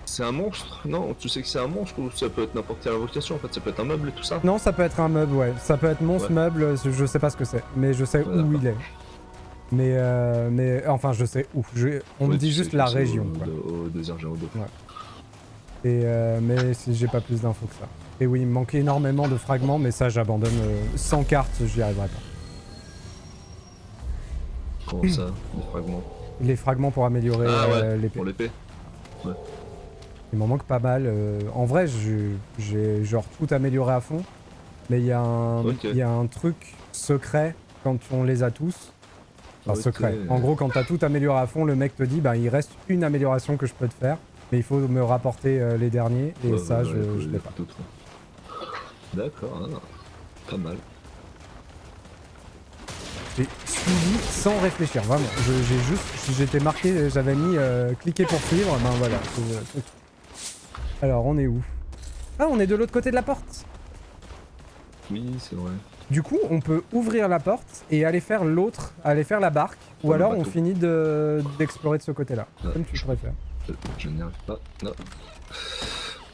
C'est un monstre? Non, tu sais que c'est un monstre ou ça peut être n'importe quelle invocation en fait, ça peut être un meuble et tout ça? Non, ça peut être un meuble, ouais. Ça peut être monstre, Ouais. meuble, je sais pas ce que c'est. Mais je sais Ouais, où d'accord. il est. Mais enfin, je sais où. On me Ouais, dit tu sais juste que la c'est région, au, quoi. au désert Gerudo. Mais j'ai pas plus d'infos que ça. Et oui, il me manquait énormément de fragments, mais ça, j'abandonne. Sans carte, j'y arriverai pas. Comment ça? Des fragments? Les fragments pour améliorer Ah ouais, l'épée. pour l'épée. Il m'en manque pas mal. En vrai, j'ai genre tout amélioré à fond. Mais il y a Ok. un truc secret quand on les a tous. Enfin, Ok. secret. En gros, quand t'as tout amélioré à fond, le mec te dit, bah, il reste une amélioration que je peux te faire. Mais il faut me rapporter les derniers. Et Ouais, ça, ouais, je l'ai pas. tout, quoi. D'accord, ah, pas mal. J'ai suivi sans réfléchir, vraiment. J'étais marqué, j'avais mis cliquer pour suivre, ben voilà. Alors, on est où? Ah, on est de l'autre côté de la porte. Oui, c'est vrai. Du coup, on peut ouvrir la porte et aller faire aller faire la barque. Ou Le alors, on bateau. finit d'explorer de ce côté-là. Ouais, Comme tu préfères. Je n'y arrive pas. Non.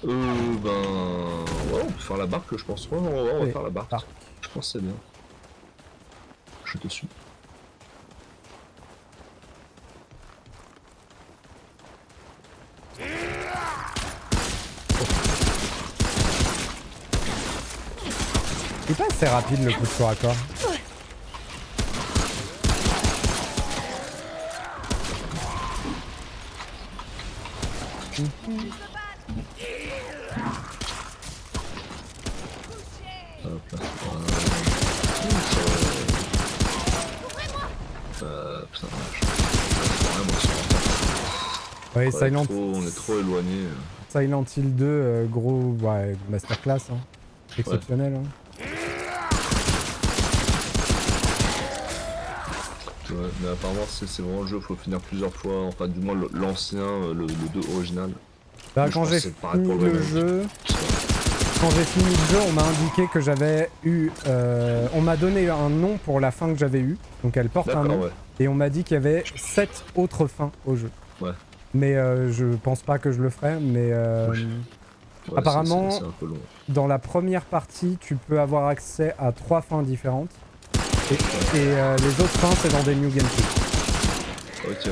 Ouais, on peut faire la barque, je pense. Ouais, on va Oui, faire la barque. barque. Je pense que c'est bien. Je te suis. C'est pas assez rapide le coup de corps à corps. Hop là. Putain, Ouais, Silent on est trop éloigné. Silent Hill 2, gros, ouais, masterclass, hein. Exceptionnel, hein. Ouais, mais apparemment c'est vraiment le jeu, faut finir plusieurs fois, enfin du moins l'ancien, le 2 original. Bah, Je quand pense j'ai que c'est pareil fini pour le le remake. jeu, on m'a indiqué que j'avais eu, on m'a donné un nom pour la fin que j'avais eue, donc elle porte un D'accord, nom, ouais. et on m'a dit qu'il y avait 7 autres fins au jeu. Ouais. Mais je pense pas que je le ferai, mais Oui. Ouais, apparemment, c'est un peu long. dans la première partie, tu peux avoir accès à 3 fins différentes, et les autres fins, c'est dans des New Game Plus. Ok, ouais.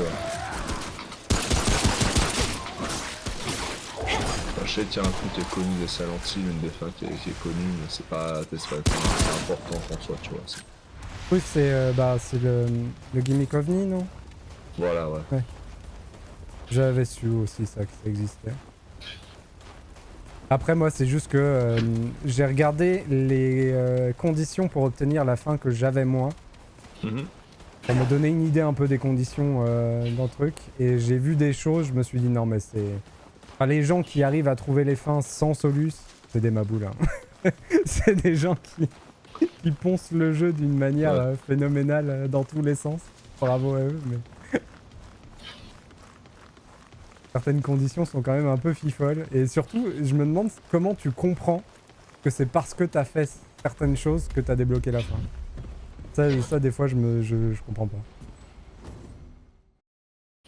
Enfin, je sais qu'il y a un truc qui est connu des Silent Hill, une des fins qui est connue, mais c'est pas important en soi, tu vois. Oui, c'est le gimmick OVNI, non? Voilà, ouais. J'avais su aussi ça, que ça existait. Après moi c'est juste que j'ai regardé les conditions pour obtenir la fin que j'avais moi. Mhm. Pour me donner une idée un peu des conditions dans le truc. Et j'ai vu des choses, je me suis dit non mais c'est... Enfin, les gens qui arrivent à trouver les fins sans solus, c'est des maboules. Hein. C'est des gens qui poncent le jeu d'une manière phénoménale dans tous les sens. Bravo à eux, mais... Certaines conditions sont quand même un peu fifolles. Et surtout, je me demande comment tu comprends que c'est parce que t'as fait certaines choses que t'as débloqué la fin. Ça des fois, je comprends pas.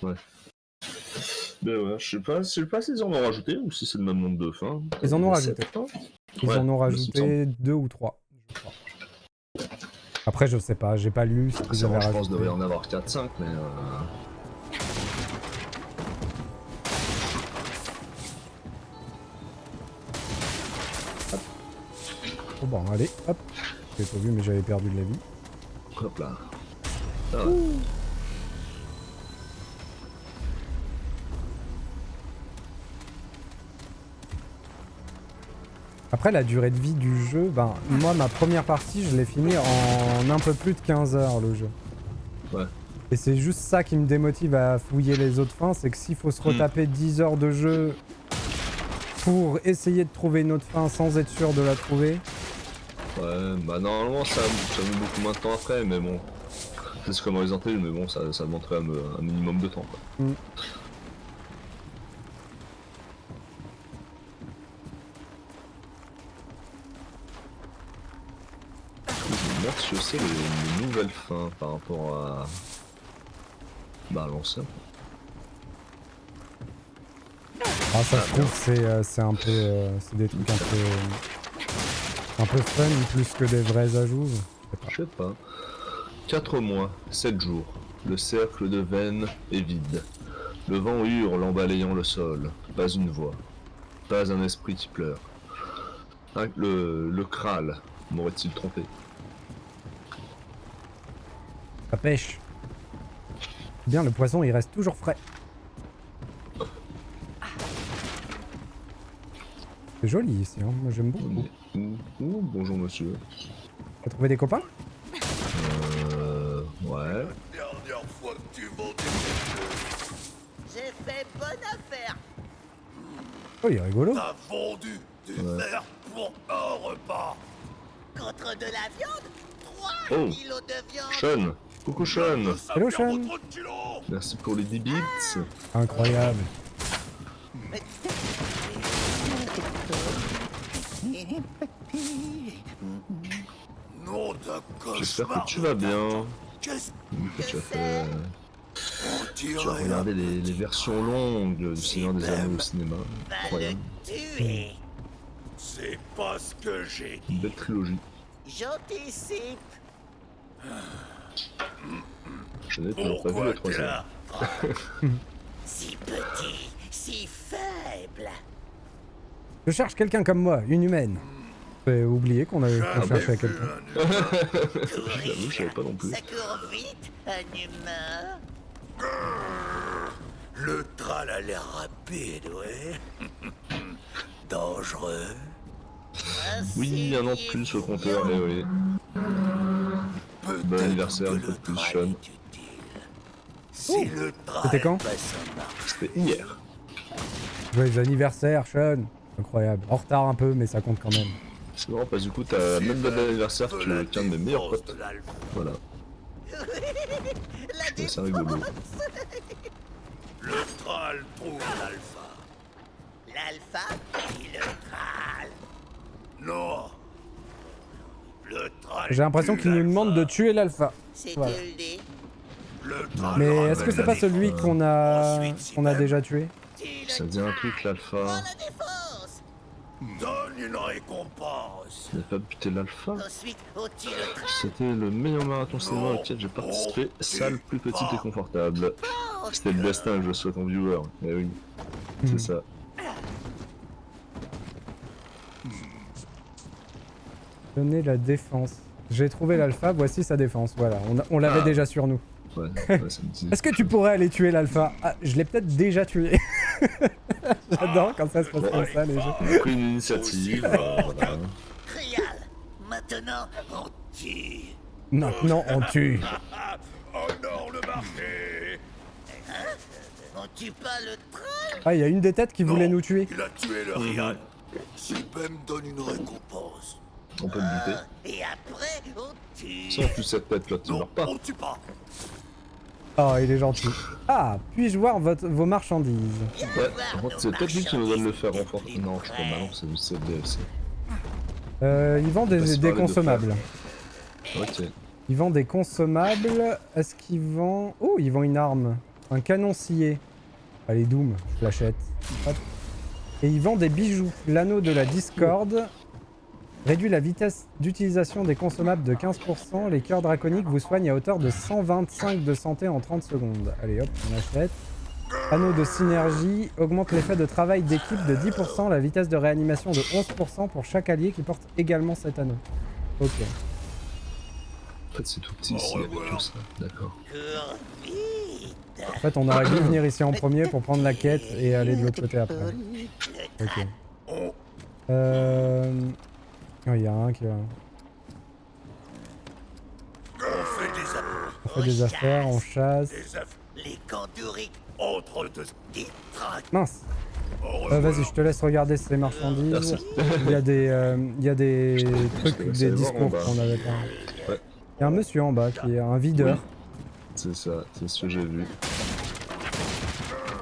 Ouais. Ben ouais, je sais pas s'ils en ont rajouté ou si c'est le même nombre de fins. Ils en ont rajouté. Ils Ouais, en ont mais c'est rajouté 2 ou 3, je crois. Après, je sais pas, j'ai pas lu ce qu'ils C'est avaient vrai, je pense rajouté. qu'il devait y en avoir 4-5, mais Oh bon, allez, hop. J'ai pas vu, mais j'avais perdu de la vie. Hop là. Ah ouais. Après, la durée de vie du jeu, ben, moi, ma première partie, je l'ai fini en un peu plus de 15 heures, le jeu. Ouais. Et c'est juste ça qui me démotive à fouiller les autres fins, c'est que s'il faut se retaper 10 heures de jeu pour essayer de trouver une autre fin sans être sûr de la trouver. Ouais, bah normalement ça met beaucoup moins de temps après, mais bon. C'est comme Resident Evil, mais bon, ça demanderait un minimum de temps, quoi. Mm. Je me demande si je sais les nouvelles fins par rapport à... Bah, à l'ancien. Ah, ça se trouve, c'est un peu... c'est des trucs un peu fun plus que des vrais ajouts. Je sais pas. 4 mois, 7 jours. Le cercle de veines est vide. Le vent hurle en balayant le sol. Pas une voix. Pas un esprit qui pleure. Le Kral m'aurait-il trompé? Ça pêche. Bien, le poisson, il reste toujours frais. C'est joli ici, hein. Moi j'aime beaucoup. Bonjour monsieur. T'as trouvé des copains? Ouais. Dernière fois que tu vendais J'ai fait bonne affaire. Oh, il est rigolo. t'as vendu du verre pour un repas. Contre de la viande 3 Oh. kilos de viande. Sean. Coucou Sean. Hello, Sean. Merci pour les 10 bits. Incroyable. Non d'un J'espère cauchemar. que tu vas bien. Qu'est-ce Que tu as fait... qu'on Tu as dirait regardé les versions longues du Seigneur des Anneaux au cinéma. Va Incroyable. le tuer. C'est pas ce que j'ai Une belle trilogie. J'anticipe. Je n'ai toujours pas vu la troisième. là? Si petit, si faible. Je cherche quelqu'un comme moi, une humaine. J'ai oublié qu'on cherchait quelqu'un. J'avoue, je savais pas non plus. Ça court vite, un humain. Le tral a l'air rapide, ouais. Dangereux. Oui, un an de plus au compteur, mais oui. Bon anniversaire, une fois de plus, Sean. Si le tral C'était quand? passe en marche, C'était hier. Joyeux anniversaire, Sean. Incroyable. En retard un peu, mais ça compte quand même. C'est marrant parce que du coup, t'as la même date d'anniversaire que qu'un de mes meilleurs potes. de l'alpha. Voilà. La C'est rigolo. Le tral trouve l'alpha. L'alpha et le Kral. Non. Le tral. J'ai l'impression tue qu'il nous l'alpha. demande de tuer l'alpha. C'était Voilà. le dé. Le tral Mais ramène est-ce que c'est la pas vie. celui qu'on a déjà tué? Tue le Ça dit un truc, Prends l'alpha. la défense. Donne une récompense. Il n'a pas buté l'alpha. Ensuite, on tue le Kral. C'était le meilleur marathon cinéma auquel j'ai participé. Salle plus petite et confortable. C'était le destin que je souhaite en viewer. Eh oui. C'est ça. Donner la défense. J'ai trouvé l'alpha, voici sa défense. Voilà, on l'avait déjà sur nous. Ouais, ça me dit. Est-ce que tu pourrais aller tuer l'alpha? Ah, je l'ai peut-être déjà tué. J'adore quand ça se passe comme ça, les jeux. On a pris une initiative. Voilà. Réal. Maintenant, on tue. Maintenant, on tue. Honore le marché. On tue pas le Kral. Ah, il y a une des têtes qui voulait Non, nous tuer. Il a tué le Rian. Si Ben me donne une récompense. On peut le buter. Et après, on tue. Sans plus cette tête là, tu Non, meurs pas. on tue pas. Oh, il est gentil. Ah, puis-je voir vos marchandises? Ouais, en fait, c'est peut-être lui qui nous donne le fer renforcé. Non, je crois pas, non, c'est juste le DLC. Il vend Passe des par les deux consommables. Ok. Il vend des consommables. Est-ce qu'il vend... Oh, il vend une arme. Un canon scié. Allez, Doom, je l'achète. Hop. Et il vend des bijoux. L'anneau de la discorde. Réduit la vitesse d'utilisation des consommables de 15%. Les cœurs draconiques vous soignent à hauteur de 125 de santé en 30 secondes. Allez hop, on achète. Anneau de synergie augmente l'effet de travail d'équipe de 10%, la vitesse de réanimation de 11% pour chaque allié qui porte également cet anneau. Ok. En fait, c'est tout petit ici, avec tout ça. D'accord. En fait, on aurait dû venir ici en premier pour prendre la quête et aller de l'autre côté après. Ok. Oh, il y a un qui va... On fait des affaires, on chasse... Les Kanduriques entre deux Mince. Vas-y, je te laisse regarder ces marchandises. Merci. Il y a des trucs, Vous des allez voir en discours bas. qu'on avait pas. Ouais. Il y a un monsieur en bas qui est un videur. C'est ça, c'est ce que j'ai vu.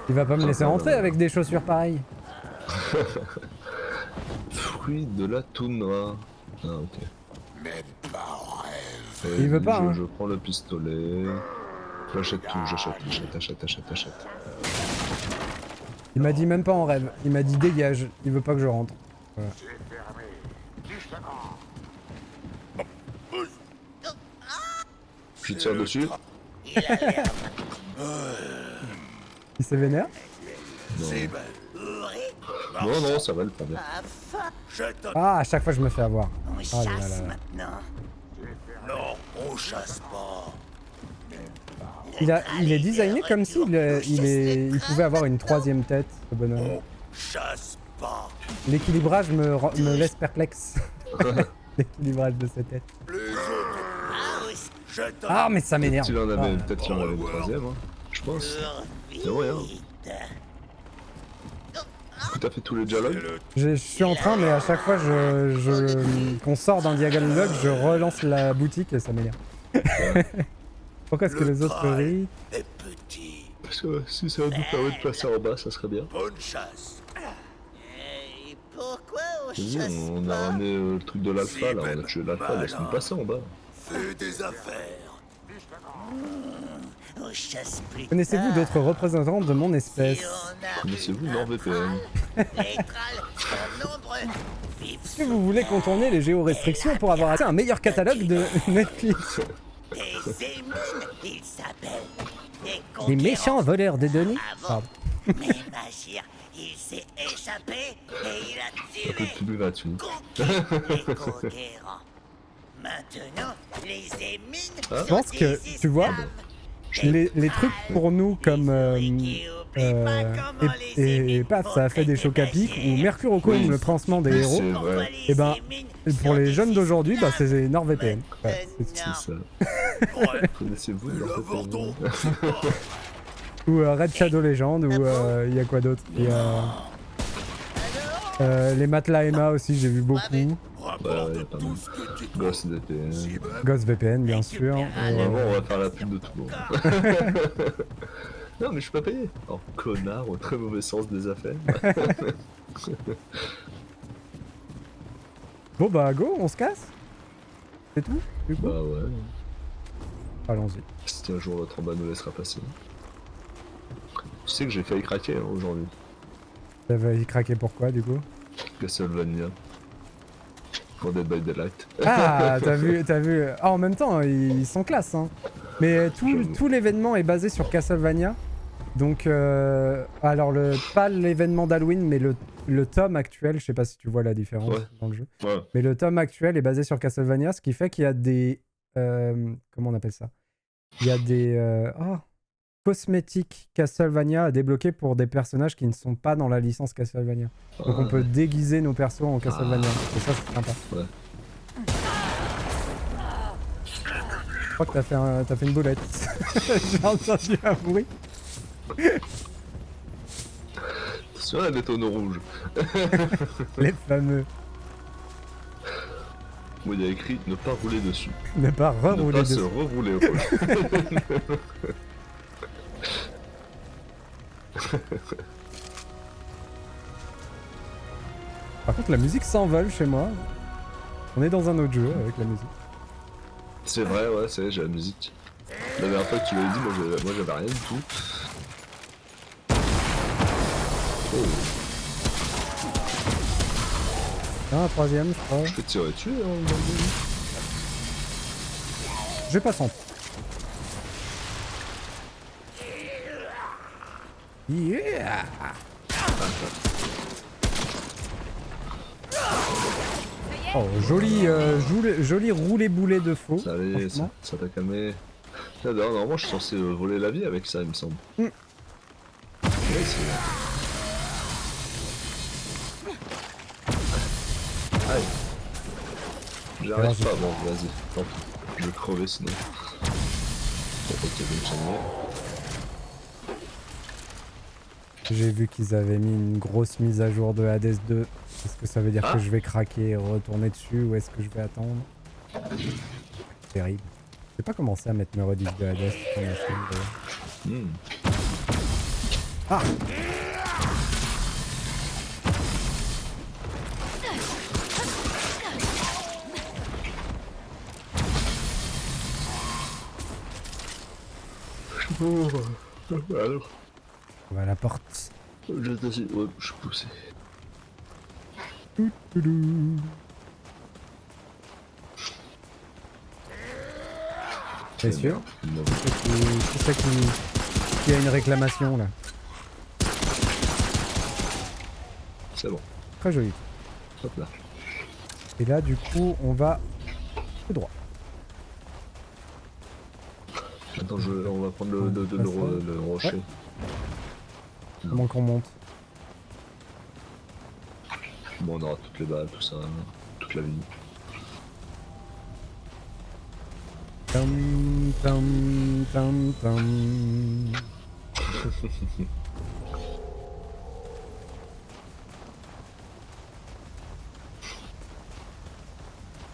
Il va pas me laisser rentrer avec des chaussures pareilles. Fruit de la toundra. Ah, ok. Il veut pas, hein. Je prends le pistolet. J'achète tout, j'achète. Il m'a dit même pas en rêve. Il m'a dit dégage. Il veut pas que je rentre. Voilà. Je tire dessus. Il s'est vénère? Non, non, ça va le prendre bien. Ah, à chaque fois je me fais avoir. On Oh là chasse là là. maintenant. Non, on chasse pas. Il est designé comme s'il il pouvait avoir une troisième tête, ce bonhomme. Chasse pas. L'équilibrage me laisse perplexe. L'équilibrage de cette tête. Je t'en Ah, mais ça m'énerve. S'il en avait, Ah. peut-être qu'il en avait une troisième, hein. Je pense. C'est vrai, hein. Du coup, t'as fait tous les dialogues. Je suis en train, mais à chaque fois qu'on sort d'un dialogue, je relance la boutique et ça m'énerve. Pourquoi est-ce que les autres rient? est petit. Parce que si ça nous permet de passer en bas, ça serait bien. Bonne chasse. Et pourquoi on Vas-y, chasse on a ramené le truc de l'alpha, là. On a tué l'alpha, laisse-nous passer en bas. Fais des affaires. On chasse plus. Connaissez-vous d'autres représentants de mon espèce? Connaissez-vous NordVPN? Est-ce que vous voulez contourner les géorestrictions pour avoir accès à un meilleur catalogue de Netflix? Les méchants voleurs de données? Pardon. Mais Machir, il s'est échappé et il a Un peu tué de pub gratuit. les conquérants. Maintenant, les émines Je pense que, tu vois, les trucs pour nous comme et paf, ça a fait des chocs à pic, ou Mercure au cône, Oui. le pansement des héros, C'est vrai, et ben pour les jeunes d'aujourd'hui, bah c'est NordVPN. Ouais, c'est tout. c'est ça. Connaissez-vous NordVPN? Ou Red Shadow Legend, ou il y a quoi d'autre? Il y a les matelas Emma aussi, j'ai vu beaucoup. Ouais, y a pas mal. Ghost VPN. Ghost VPN, bien sûr. Vraiment, on va faire la pub de tout. Hein. Non, mais je suis pas payé. Oh, connard, au très mauvais sens des affaires. Bon bah go, on se casse? C'est tout du coup? Bah ouais. Allons-y. Si un jour votre en bas nous laissera passer. Tu sais que j'ai failli craquer hein, aujourd'hui. T'avais craqué pourquoi du coup? Castlevania. Pour Dead by Daylight. Ah, t'as vu. Ah, en même temps, ils sont classe, hein. Mais tout l'événement est basé sur Castlevania. Donc, alors, pas l'événement d'Halloween, mais le tome actuel, je sais pas si tu vois la différence Ouais. dans le jeu. Ouais. Mais le tome actuel est basé sur Castlevania, ce qui fait qu'il y a des... comment on appelle ça? Il y a des... cosmétiques Castlevania à débloquer pour des personnages qui ne sont pas dans la licence Castlevania. Donc on peut déguiser nos persos en Castlevania. Et ça, c'est sympa. Ouais. Je crois que t'as fait une boulette. J'ai entendu un bruit. Attention à des tonneaux rouges. Les fameux. Où il y a écrit ne pas rouler dessus. Ne pas Ne rerouler pas dessus. se rerouler au rôle. Par contre, la musique s'envole chez moi. On est dans un autre jeu avec la musique. C'est vrai, ouais, c'est j'ai la musique. La dernière fois que tu l'avais dit, moi j'avais rien du tout. Oh, Ah, un troisième, je crois. je peux tirer dessus, hein, dans le jeu. Je vais pas sentir. Yeah. Oh, joli roulé-boulet de faux. Ça allait, franchement. ça t'a calmé. Là, d'ailleurs, normalement, je suis censé voler la vie avec ça, il me semble. Mm. Ouais, c'est... Aïe. Alors, J'arrive j'ai- pas, bon, vas-y, tant pis. Je vais crever sinon. Bon, ok, donc c'est bon. J'ai vu qu'ils avaient mis une grosse mise à jour de Hades 2. Est-ce que ça veut dire Ah. que je vais craquer et retourner dessus ou est-ce que je vais attendre? Terrible. J'ai pas commencé à mettre mes rediffs de Hades sur ma chaîne, d'ailleurs. Hmm. Ah. Alors, On va à la porte. je t'assure, ouais, je suis poussé. Toudou. T'es sûr? Non. C'est ça qui a une réclamation là. C'est bon, Très joli. hop là. Et là du coup on va tout droit. Attends, on va prendre le rocher. Ouais. Comment qu'on monte? Bon, on aura toutes les balles, tout ça, toute la vie. Tam tam tam tam.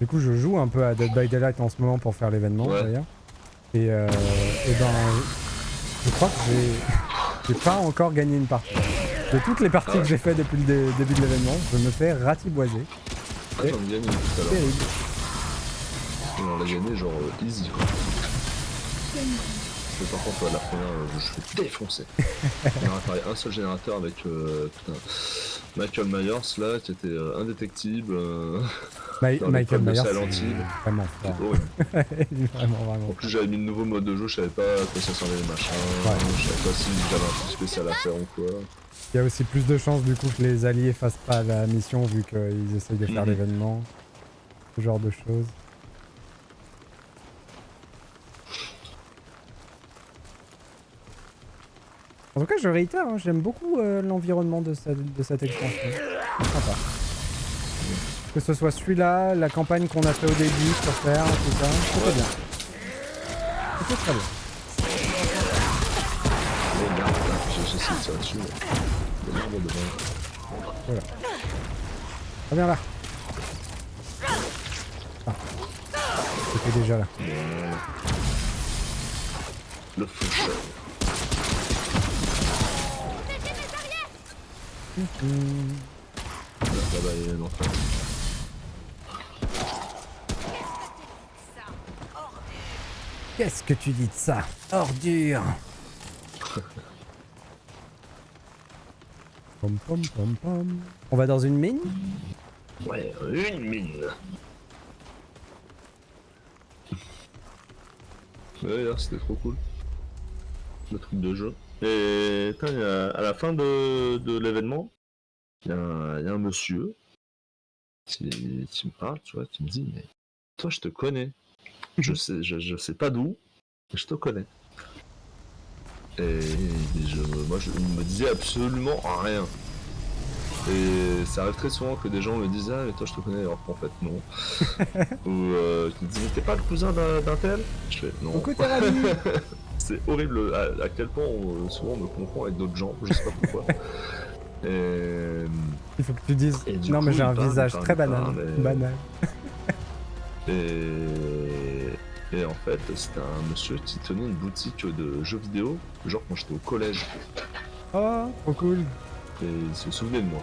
Du coup je joue un peu à Dead by Daylight en ce moment pour faire l'événement Ouais. d'ailleurs. Et ben je crois que j'ai pas encore gagné une partie. De toutes les parties Ah ouais. que j'ai fait depuis le début de l'événement, je me fais ratiboiser. Ah, j'en ai gagné tout à l'heure. Terrible. Et on l'a gagné genre easy quoi. Mais par contre, la première, je me fais défoncer. On a réparé un seul générateur avec putain, Michael Myers là, qui était indétectible. Dans Michael l'école de Myers, Silent c'est Hill. vraiment fort. Oh, ouais. Il est vraiment En plus, j'avais mis le nouveau mode de jeu, je savais pas à quoi ça servait les machins. Ouais. Je savais pas si j'avais un truc spécial à faire ou quoi. Il y a aussi plus de chances du coup que les alliés fassent pas la mission vu qu'ils essayent de faire Mhm. l'événement. Ce genre de choses. En tout cas, je réitère, hein, j'aime beaucoup l'environnement de cette extension. C'est sympa. Que ce soit celui-là, la campagne qu'on a fait au début sur Terre, tout ça, c'était bien. C'était très bien. Oh merde, j'essaie de tirer dessus. Mais il y a l'arbre devant. Voilà. Reviens là. Ah. C'était déjà là. Voilà. Le faucheur. Là-bas, il y a un enfant. Qu'est-ce que tu dis de ça? Ordure. Pom pom pom pom. On va dans une mine? Ouais, une mine. Ouais, là, c'était trop cool. Le truc de jeu. Et putain, à la fin de l'événement, il y a un monsieur qui me parle, tu vois, qui me dit, mais toi, je te connais. Je sais pas d'où, mais je te connais. Et moi, il me disait absolument rien. Et ça arrive très souvent que des gens me disent, ah, mais toi, je te connais, alors qu'en fait, non. Ou qui me disent, mais t'es pas le cousin d'un tel? Je fais, non. Au côté rami. C'est horrible à quel point souvent on me confond avec d'autres gens, je sais pas pourquoi. Et, Il faut que tu dises. Et du Non, mais coup, j'ai il un parle, visage il parle, très il parle, banal. mais- Banal. et en fait, c'était un monsieur qui tenait une boutique de jeux vidéo, genre quand j'étais au collège. Oh, trop cool. Et il se souvenait de moi.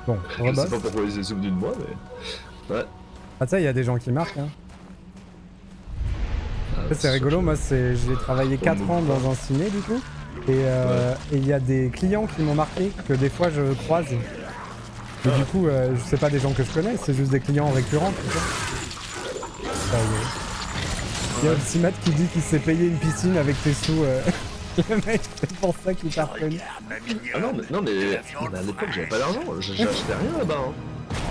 Bon, Je sais rebosse. pas pourquoi il s'est souvenu de moi, mais. Ouais. Ah, ça, il y a des gens qui marquent. Hein. Ah, Ça, c'est rigolo. Moi, j'ai travaillé 4 ans dans un ciné, du coup. Et il y a des clients qui m'ont marqué, que des fois je croise. Et du coup, je sais pas des gens que je connais, c'est juste des clients récurrents. Tu vois. Il y a Opsimat qui dit qu'il s'est payé une piscine avec tes sous. Le mec, c'est pour ça qu'il t'a reconnu. Regarde, ma mignonne. Ah non mais à l'époque j'avais pas d'argent, j'achetais rien là-bas. Hein.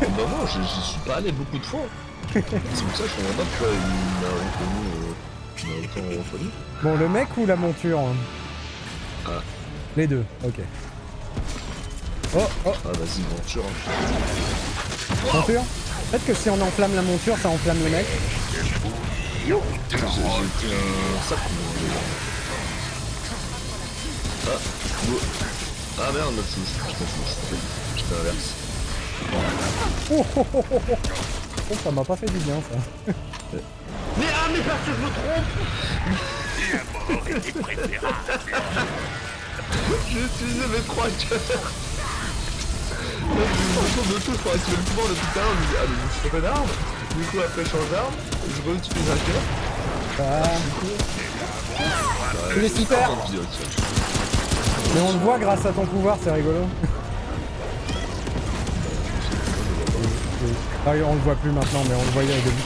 Bah non, j'y suis pas allé beaucoup de fois. C'est pour ça que je comprends pas pourquoi il m'a autant reconnu. Bon, le mec ou la monture hein? Ah. Les deux, ok. Oh, oh, Ah vas-y, monture. Hein. monture. Peut-être que si on enflamme la monture, ça enflamme le mec. J'ai pris un sac. Ah merde, je t'inverse. Oh, oh, oh, oh, oh. Oh, ça m'a pas fait du bien ça. Mais parce que je me trompe. La mort était préférable. J'ai utilisé mes 3 cœurs. Là, je me de tout, je crois activer le pouvoir depuis tout à l'heure, je me dis, ah mais je suis pas d'arme. Du coup après je change d'arme, je réutilise un cœur. Il est super. Mais on le voit grâce à ton pouvoir, c'est rigolo. Ah oui, on le voit plus maintenant, mais on le voyait au début.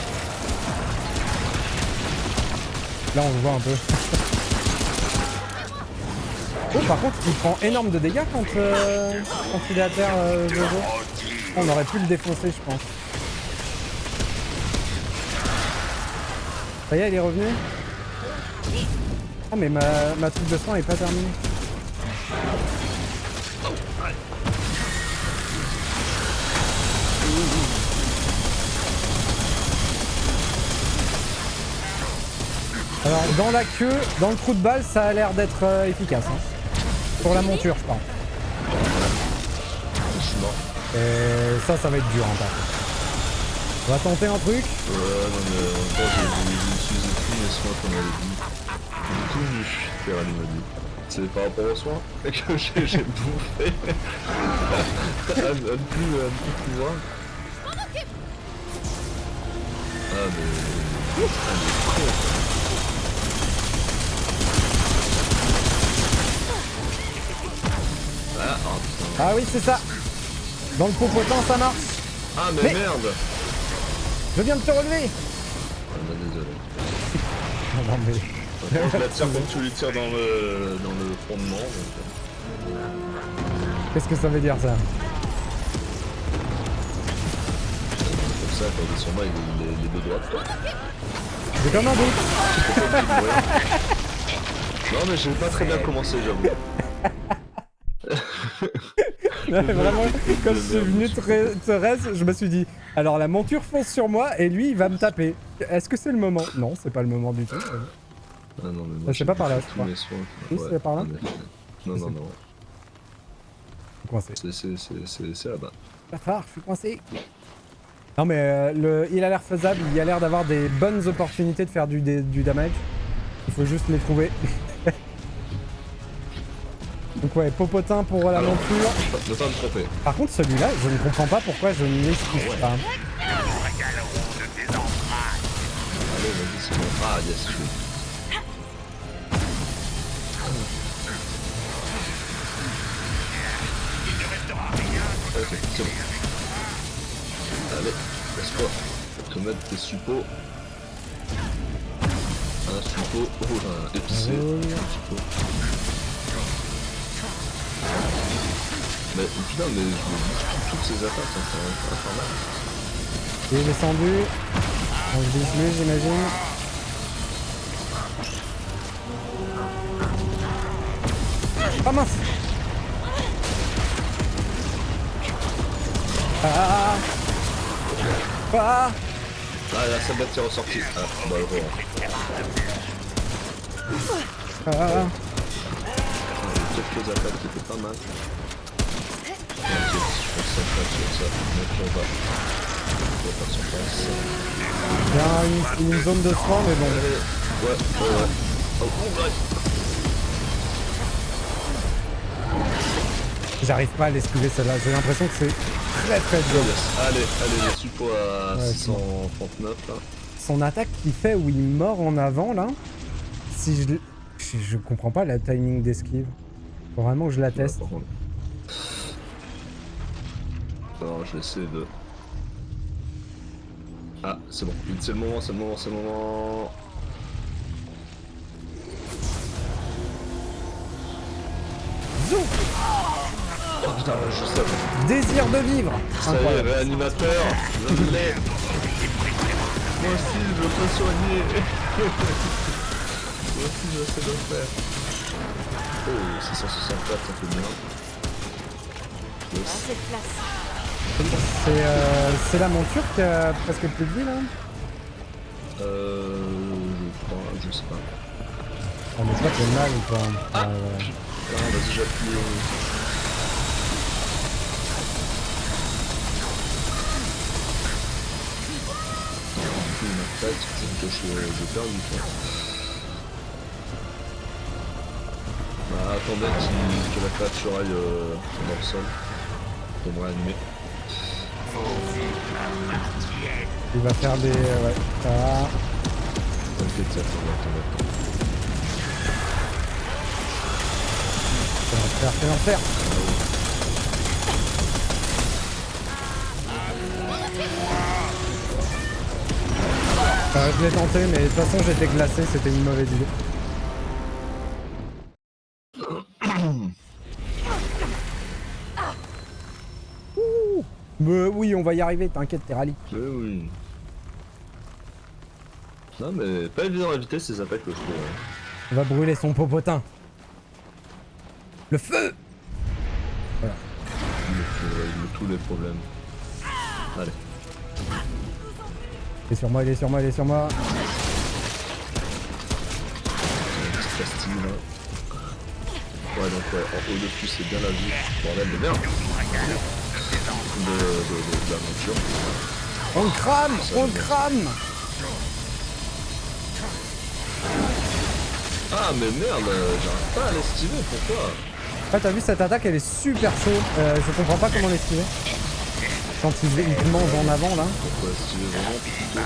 Là on le voit un peu. Oh par contre il prend énorme de dégâts quand il est à terre Jojo. On aurait pu le défoncer je pense. Ça y est il est revenu. Ah mais ma truc de soin est pas terminée. Alors dans la queue, dans le trou de balle, ça a l'air d'être efficace. Hein. Pour la monture, je pense. Je suis mort. Ça va être dur. Hein, par contre. On va tenter un truc. Non mais encore j'ai utilisé tous mes soins qu'on avait dit. J'ai tout vu, Ferrari m'a dit. C'est par rapport aux soins que j'ai bouffé. à ne plus pouvoir. Ah mais... Ah, oh, putain. Ah oui, c'est ça. Dans le popotin, ça marche. Ah mais merde. Je viens de te relever. Ah bah désolé. Ah, non mais... Attends, je la tire comme tu lui tires dans le fondement. Donc... Qu'est-ce que ça veut dire ça? Comme ça, quand il est sur moi, il est de droite. J'ai comme un doute. Non mais j'ai pas très bien commencé, j'avoue. Ouais, vraiment, quand je suis venu Thérèse, je me suis dit, alors la monture fonce sur moi et lui il va me taper. Est-ce que c'est le moment? Non, c'est pas le moment du tout. Ah non mais moi C'est pas par là, je crois. mes soins. Oui, c'est par là. Non. Coincé. C'est là-bas. Je suis coincé. Non mais il a l'air faisable, il a l'air d'avoir des bonnes opportunités de faire du damage. Il faut juste les trouver. Donc ouais, popotin pour la monture. Ne pas me tromper. Par contre celui-là, je ne comprends pas pourquoi je ne l'esquive pas. Allez, vas-y, c'est bon. Ah yes, je suis. Ok, c'est bon. Allez, laisse-moi te mettre tes suppos. Un suppo, oh là, épicé. Suppo. Mais putain, mais je me dis toutes ces attaques, hein, c'est infernal. Il est descendu. On se vise lui, j'imagine. Ah mince! Ah! Ah! Ah la salle est ressortie. Ah, bah le revoir. Ah! Quelques attaques qui étaient pas mal. Ok, je pense sur ça. Donc on va faire son passe. Il y a une zone de soin, mais bon. Ouais. Oh, ouais. J'arrive pas à l'esquiver celle-là, j'ai l'impression que c'est très très dur. Allez, les suppos à 639 là. Son attaque qu'il fait où il mord en avant là, si je comprends pas la timing d'esquive. Faut vraiment que je la teste. Alors je vais essayer de... Ah c'est bon, c'est le moment. dessous. Oh putain, je sais. Désir de vivre. Ça y est, Incroyable. réanimateur. Je l'ai. Moi aussi, je peux soigner. Moi aussi, j'essaie de le faire. Oh, c'est 164, ça fait bien. Yes. Cette place. C'est la monture qui a presque plus de vie là. Je crois, je sais pas. Ah mais toi t'es mal ou pas? Ah. Ouais, ouais. Ah, vas-y, j'appuie. Il m'attaque, c'est que j'ai perdu quoi. Bah, attendez que la créature aille dans le sol pour me réanimer. Il va faire des... ouais, ça va. T'inquiète, attendez. Fais l'enfer. Je l'ai tenté mais de toute façon j'étais glacé, c'était une mauvaise idée. Ouh. Mais oui on va y arriver, t'inquiète, t'es rallye. Oui. Non mais pas évident à éviter ces attaques que je trouve. On va brûler son popotin. Le feu. Voilà. Il règle tous les problèmes. Allez. Il est sur moi, il est sur moi, il est sur moi. Une petite pastille là. Ouais donc ouais, en haut dessus c'est bien la vue. Bordel de merde. De la monture. On le crame, on le crame. Ah mais merde, j'arrive pas à l'esquiver, pourquoi? Ouais t'as vu cette attaque elle est super chaude. Je comprends pas comment l'esquiver. Quand il te mange en avant là. Pourquoi esquiver vraiment plutôt?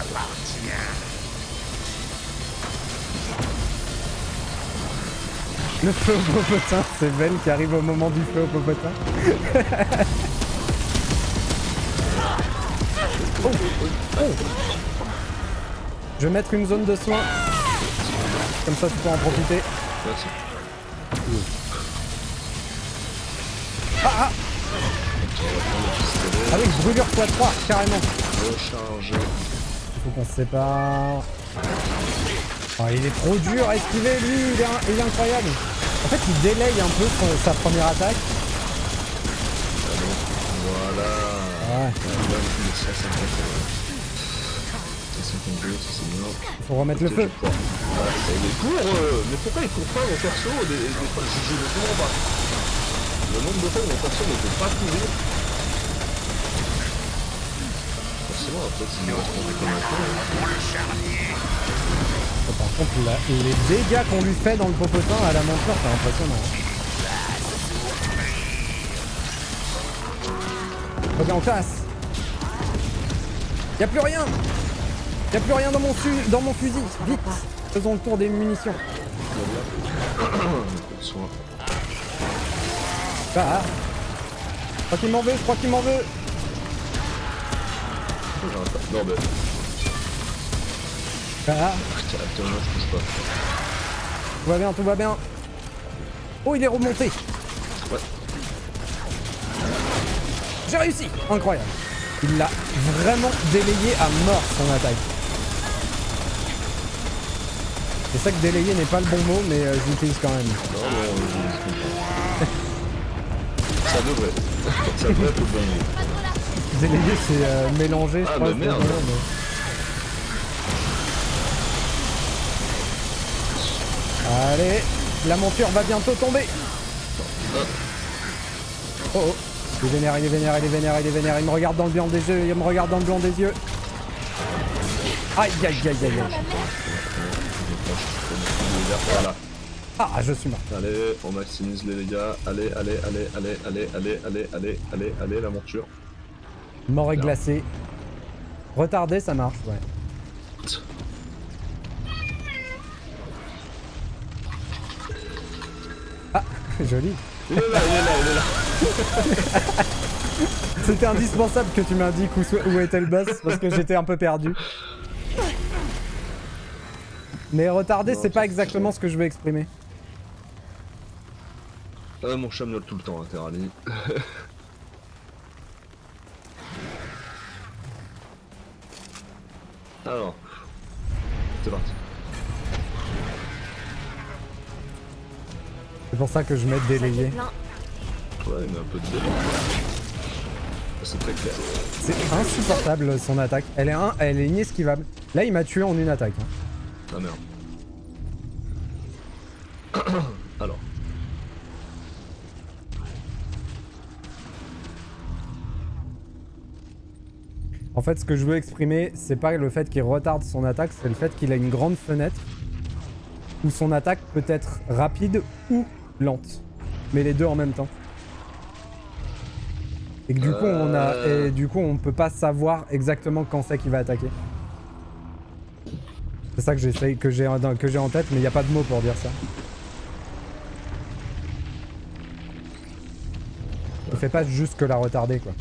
Le feu au popotin, c'est Ben qui arrive au moment du feu au popotin. Oh. Je vais mettre une zone de soins. Comme ça tu peux en profiter. Merci. Ah oui, brûlure x3, carrément. Recharger. Il faut qu'on se sépare. Oh, il est trop dur à esquiver lui, il est incroyable. En fait il délaye un peu sa première attaque. Voilà. Ouais. Ça c'est bien. Il faut remettre le feu. Il est court, mais pourquoi il court pas mon perso? Je ne comprends pas. Le nombre de fois où mon perso ne peut pas courir. Forcément après c'est une responsabilité. Par contre les dégâts qu'on lui fait dans le popotin à la monture c'est impressionnant. Ok on casse. Y'a plus rien. Y'a plus rien dans mon fusil. Vite. Faisons le tour des munitions. Ah. Je crois qu'il m'en veut, Non mais... Ah. Putain, je touche pas. Tout va bien. Oh il est remonté. Ouais. J'ai réussi. Incroyable. Il l'a vraiment délayé à mort son attaque. C'est ça que délayer n'est pas le bon mot mais je l'utilise quand même. Non, je comprends. Ça devrait. Ça devrait être le bon mot. Délayer c'est mélanger je Ah crois. mais merde. Allez, la monture va bientôt tomber. Oh oh. Il est vénère, il me regarde dans le blanc des yeux, Aïe aïe aïe aïe aïe. Voilà. Ah je suis mort. Allez, on maximise les dégâts. Allez, la monture. Mort et glacé. Retardé ça marche, ouais. Ah, joli. Il est là. C'était indispensable que tu m'indiques où était le boss parce que j'étais un peu perdu. Mais retardé, c'est pas exactement ce que je veux exprimer. Mon chat miaule tout le temps, Terrali. Alors, c'est parti. C'est pour ça que je mets délayé. Plein. Ouais, mais un peu de délai. C'est très clair. C'est insupportable son attaque. Elle est inesquivable. Là, il m'a tué en une attaque. Hein. Ah merde. Alors. En fait, ce que je veux exprimer, c'est pas le fait qu'il retarde son attaque, c'est le fait qu'il a une grande fenêtre où son attaque peut être rapide ou lente. Mais les deux en même temps. Et que du coup, on peut pas savoir exactement quand c'est qu'il va attaquer. C'est ça que j'essaye, que j'ai en tête, mais il n'y a pas de mots pour dire ça. Il fait pas juste que la retarder, quoi.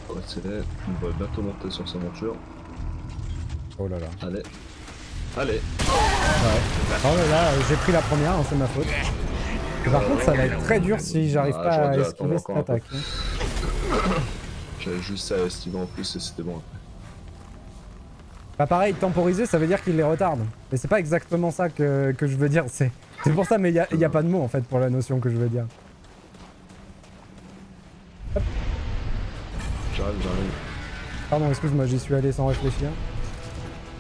On va accélérer. On va bientôt monter sur sa monture. Oh là là. Allez. Allez. Ouais. Oh là là, j'ai pris la première, hein, c'est ma faute. Et par contre, ça va être très dur si j'arrive pas à esquiver cette attaque. J'avais juste ça à esquiver en plus et c'était bon après. Bah pareil, temporiser, ça veut dire qu'il les retarde. Mais c'est pas exactement ça que je veux dire. C'est pour ça, mais il y a pas de mot en fait pour la notion que je veux dire. Hop. J'arrive. Pardon, excuse-moi, j'y suis allé sans réfléchir.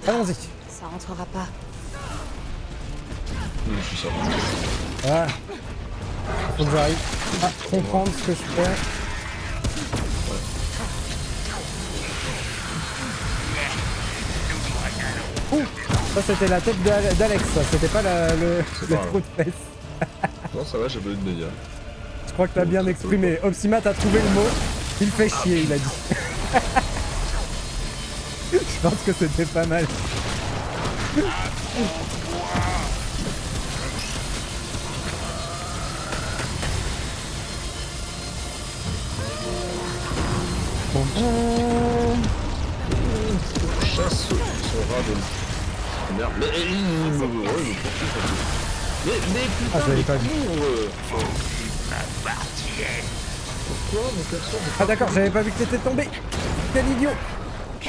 Allons-y. Ça rentrera pas. Oui, je suis sorti. Voilà. Faut que j'arrive à comprendre ce que je fais. Ouh, ça c'était la tête d'Alex, ça, c'était pas le trou de fesse. Non, ça va, j'ai pas eu de dégâts. Je crois que t'as bien exprimé. Opsimat a trouvé le mot. Il fait chier, il a dit. Je pense que c'était pas mal. Chasse son rat de... Merde, mais... Mais putain, Ah, j'avais pas vu. Pourquoi mon perso... Ah d'accord, j'avais pas vu que t'étais tombé. Quel idiot. Ah,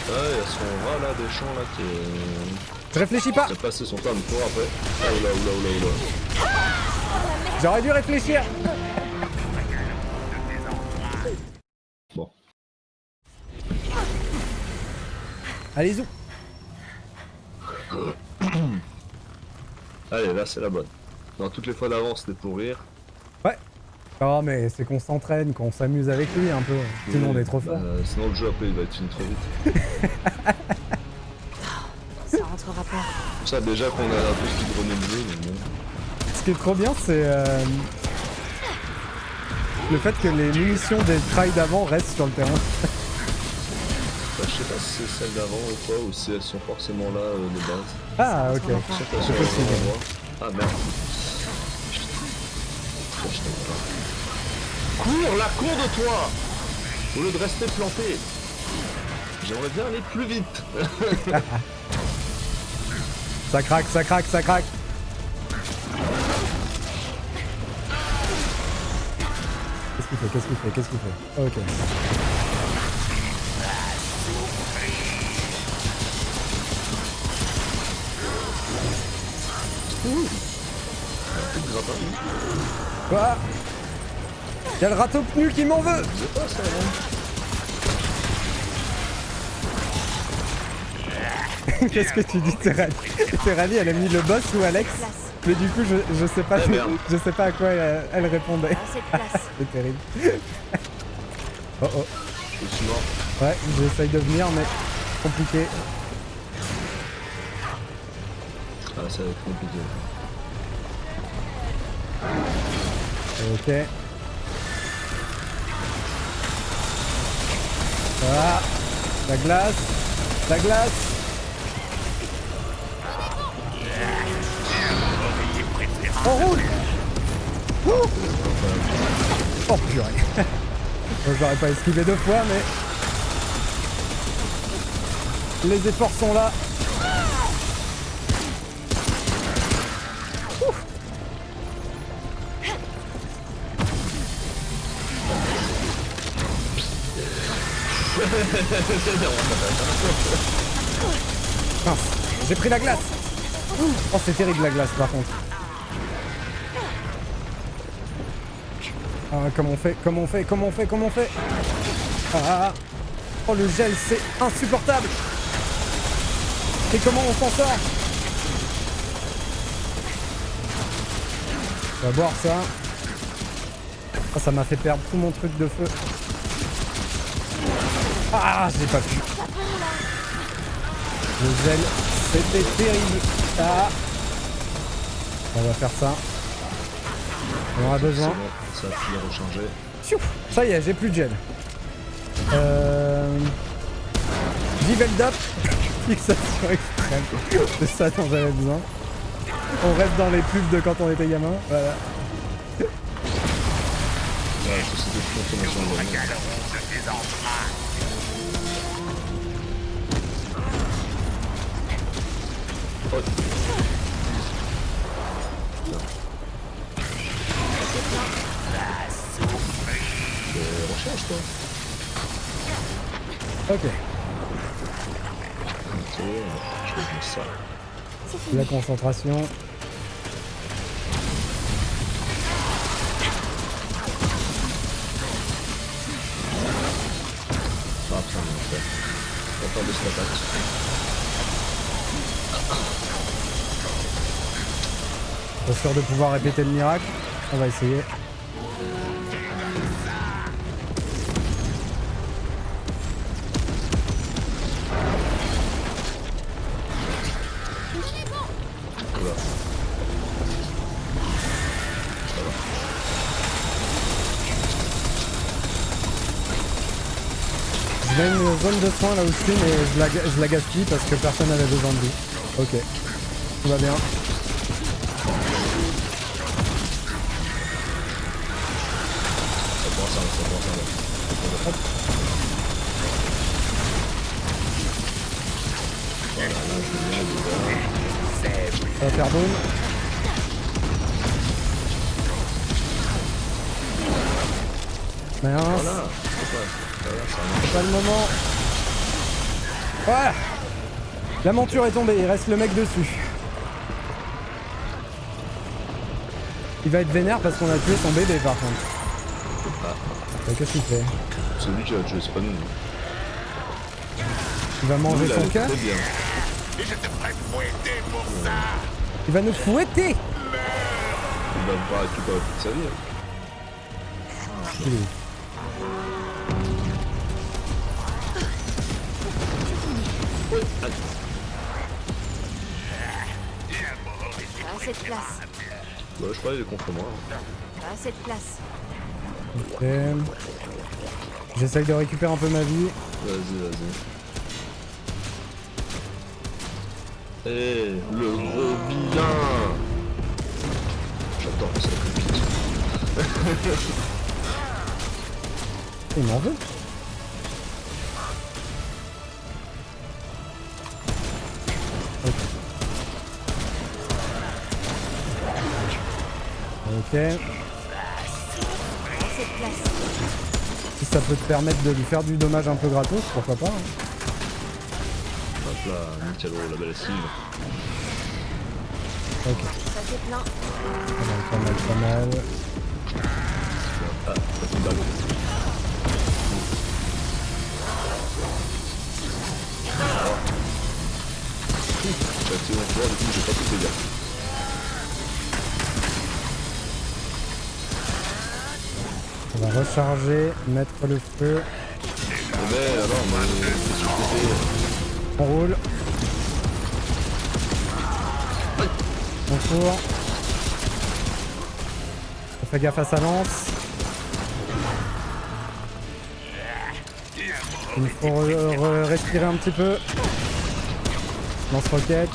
il y a son rat là, des champs là, qui est... Je réfléchis pas. Il a passé son temps à me courir après. Ah, oula. J'aurais dû réfléchir. Bon. Allez-y. Allez, là c'est la bonne. Dans toutes les fois d'avant c'était pour rire. Ouais. Oh mais c'est qu'on s'entraîne, qu'on s'amuse avec lui un peu. Sinon on est trop fort. Sinon le jeu après il va être fini trop vite. Ça rentrera pas. Ça déjà qu'on a un peu speedrunné le jeu, mais bon. Ce qui est trop bien, c'est le fait que les munitions des trails d'avant restent sur le terrain. Bah, je sais pas si c'est celles d'avant ou quoi, ou si elles sont forcément là de base. Ah ok. C'est possible. Ah merde. Cours, la cours de toi, au lieu de rester planté. J'aimerais bien aller plus vite. Ça craque, ça craque, ça craque. Qu'est-ce qu'il fait Ok. Quoi? Y'a le râteau pnu qui m'en veut. Qu'est-ce que tu dis, Terrali? Terrali, elle a mis le boss ou Alex? Mais du coup, je sais pas, je sais pas à quoi elle répondait. C'est terrible. Oh oh. Je suis mort. Ouais, j'essaye de venir, mais compliqué. Ah, ça va être compliqué. Ok. Voilà. La glace. La glace. On roule. Oh purée. Bon, je l'aurais pas esquivé 2 fois, mais... Les efforts sont là. Mince, j'ai pris la glace. Oh, c'est terrible la glace par contre. Ah, comment on fait? Comment on fait? Comment on fait? Comment on fait? Ah. Oh, le gel, c'est insupportable. Et comment on s'en sort? On va boire ça. Ah, ça m'a fait perdre tout mon truc de feu. Ah, j'ai pas pu. Le gel, c'était terrible. Ah. On va faire ça. On en a besoin. Bon, ça a pu les recharger. Pfiou, ça y est, j'ai plus de gel. Level up. Fixation extrême. C'est ça dont j'avais besoin. On reste dans les pubs de quand on était gamin. Voilà. Ouais, société de consommation de l'année. Oh. Recharge toi. Ok. Ok, je vais mettre ça. La concentration. Ah putain, on va faire. On va faire de cette attaque. Pas sûr de pouvoir répéter le miracle. On va essayer. Voilà. Je mets une zone de soin là aussi, mais je la gaspille parce que personne n'avait besoin de lui. Ok. Tout va bien. Hop. Voilà, là, je vais bien. Ça va faire boum. Mince. Voilà, C'est pas le moment. Voilà. La monture est tombée, il reste le mec dessus. Il va être vénère parce qu'on a tué son bébé par contre. Qu'est-ce qu'il fait? c'est lui qui a tué, c'est pas nous. Il va manger Nous, son il a cœur? très bien. Il va nous fouetter! Il va pas récupérer toute sa vie. Hein. Il est où? Pas assez de place. Bah, je crois qu'il est contre moi. Hein. Pas assez de place. Ok. J'essaye de récupérer un peu ma vie. Vas-y, vas-y. Eh, le gros vilain! J'adore ça comme pitch. Il m'en veut. Ok. Pas assez de place. Si ça peut te permettre de lui faire du dommage un peu gratos, pourquoi pas. Hein. Hop là, nickel, la belle cible. Ok. Ça c'est plein. Pas mal, pas mal. Ah, ça fait une balle. J'ai activé mon pouvoir, du coup j'ai pas tout dégâts. On va recharger, mettre le feu. Mais alors, on est sur le côté. On roule. On court. On fait gaffe à sa lance. Il faut respirer un petit peu. Lance-roquette.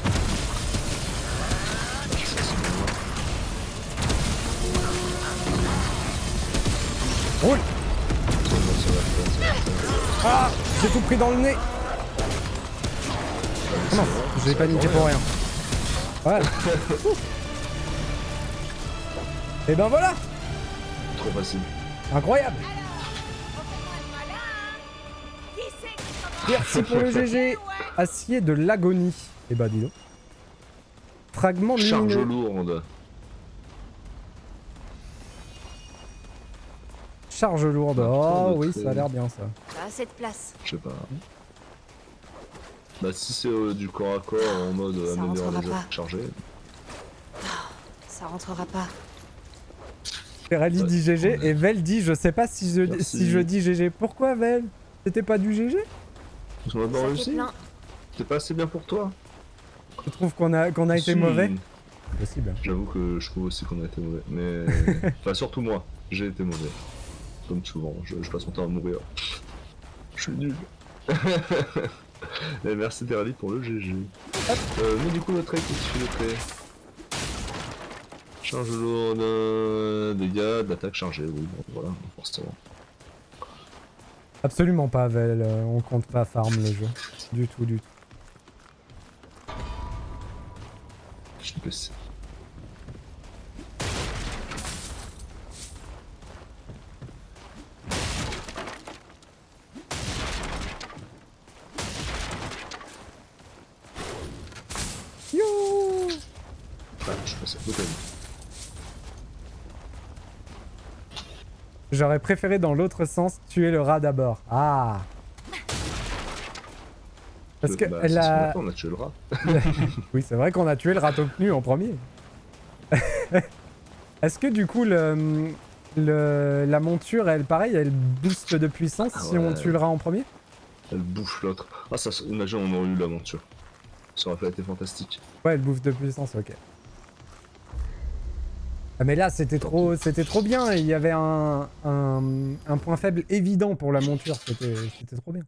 Roule. Ah, j'ai tout pris dans le nez. Ah non, je l'ai paniqué pour rien. Voilà. Et ben voilà. Trop facile. Incroyable. Qui c'est Merci pour le GG. Acier de l'agonie. Eh bah dis donc. Fragment Charge lumineux. lourde. Charge lourde. Un point Oh de oui, trait. ça a l'air bien ça. Pas assez de place. Je sais pas. Bah si c'est du corps à corps en mode Ça améliorer rentrera les pas. attaques chargées. Ça rentrera pas. Ferali Ouais, dit GG on est- et Vel dit je sais pas si je, Merci. si je dis GG. Pourquoi Vel? C'était pas du GG? On a pas Sac est réussi. plein. C'est pas assez bien pour toi. Tu trouves qu'on a été Si. mauvais? Possible. J'avoue que je trouve aussi qu'on a été mauvais. Mais. Enfin, surtout moi. J'ai été mauvais. Comme souvent. Je passe mon temps à mourir. Je suis nul. Et merci Terali pour le GG. Mais du coup, le trait, qu'est-ce que tu fais le trait? Charge lourde, dégâts, d'attaque chargée, oui, bon, voilà, forcément. Absolument pas Vel, on compte pas farm le jeu. Du tout, du tout. Je suis PC. Yo. Ah, je suis passé à côté. J'aurais préféré dans l'autre sens tuer le rat d'abord. Ah. Parce que Bah, elle c'est ce qu'on a... fait, on a tué le rat. Oui, c'est vrai qu'on a tué le ratopnu en premier. Est-ce que du coup la monture, elle pareil, elle booste de puissance si on Ouais. tue le rat en premier? Elle bouffe l'autre. Ah, ça, imagine, on aurait eu l'aventure. Ça aurait été fantastique. Ouais, elle bouffe de puissance, ok. Ah mais là c'était trop bien, il y avait un point faible évident pour la monture, c'était trop bien.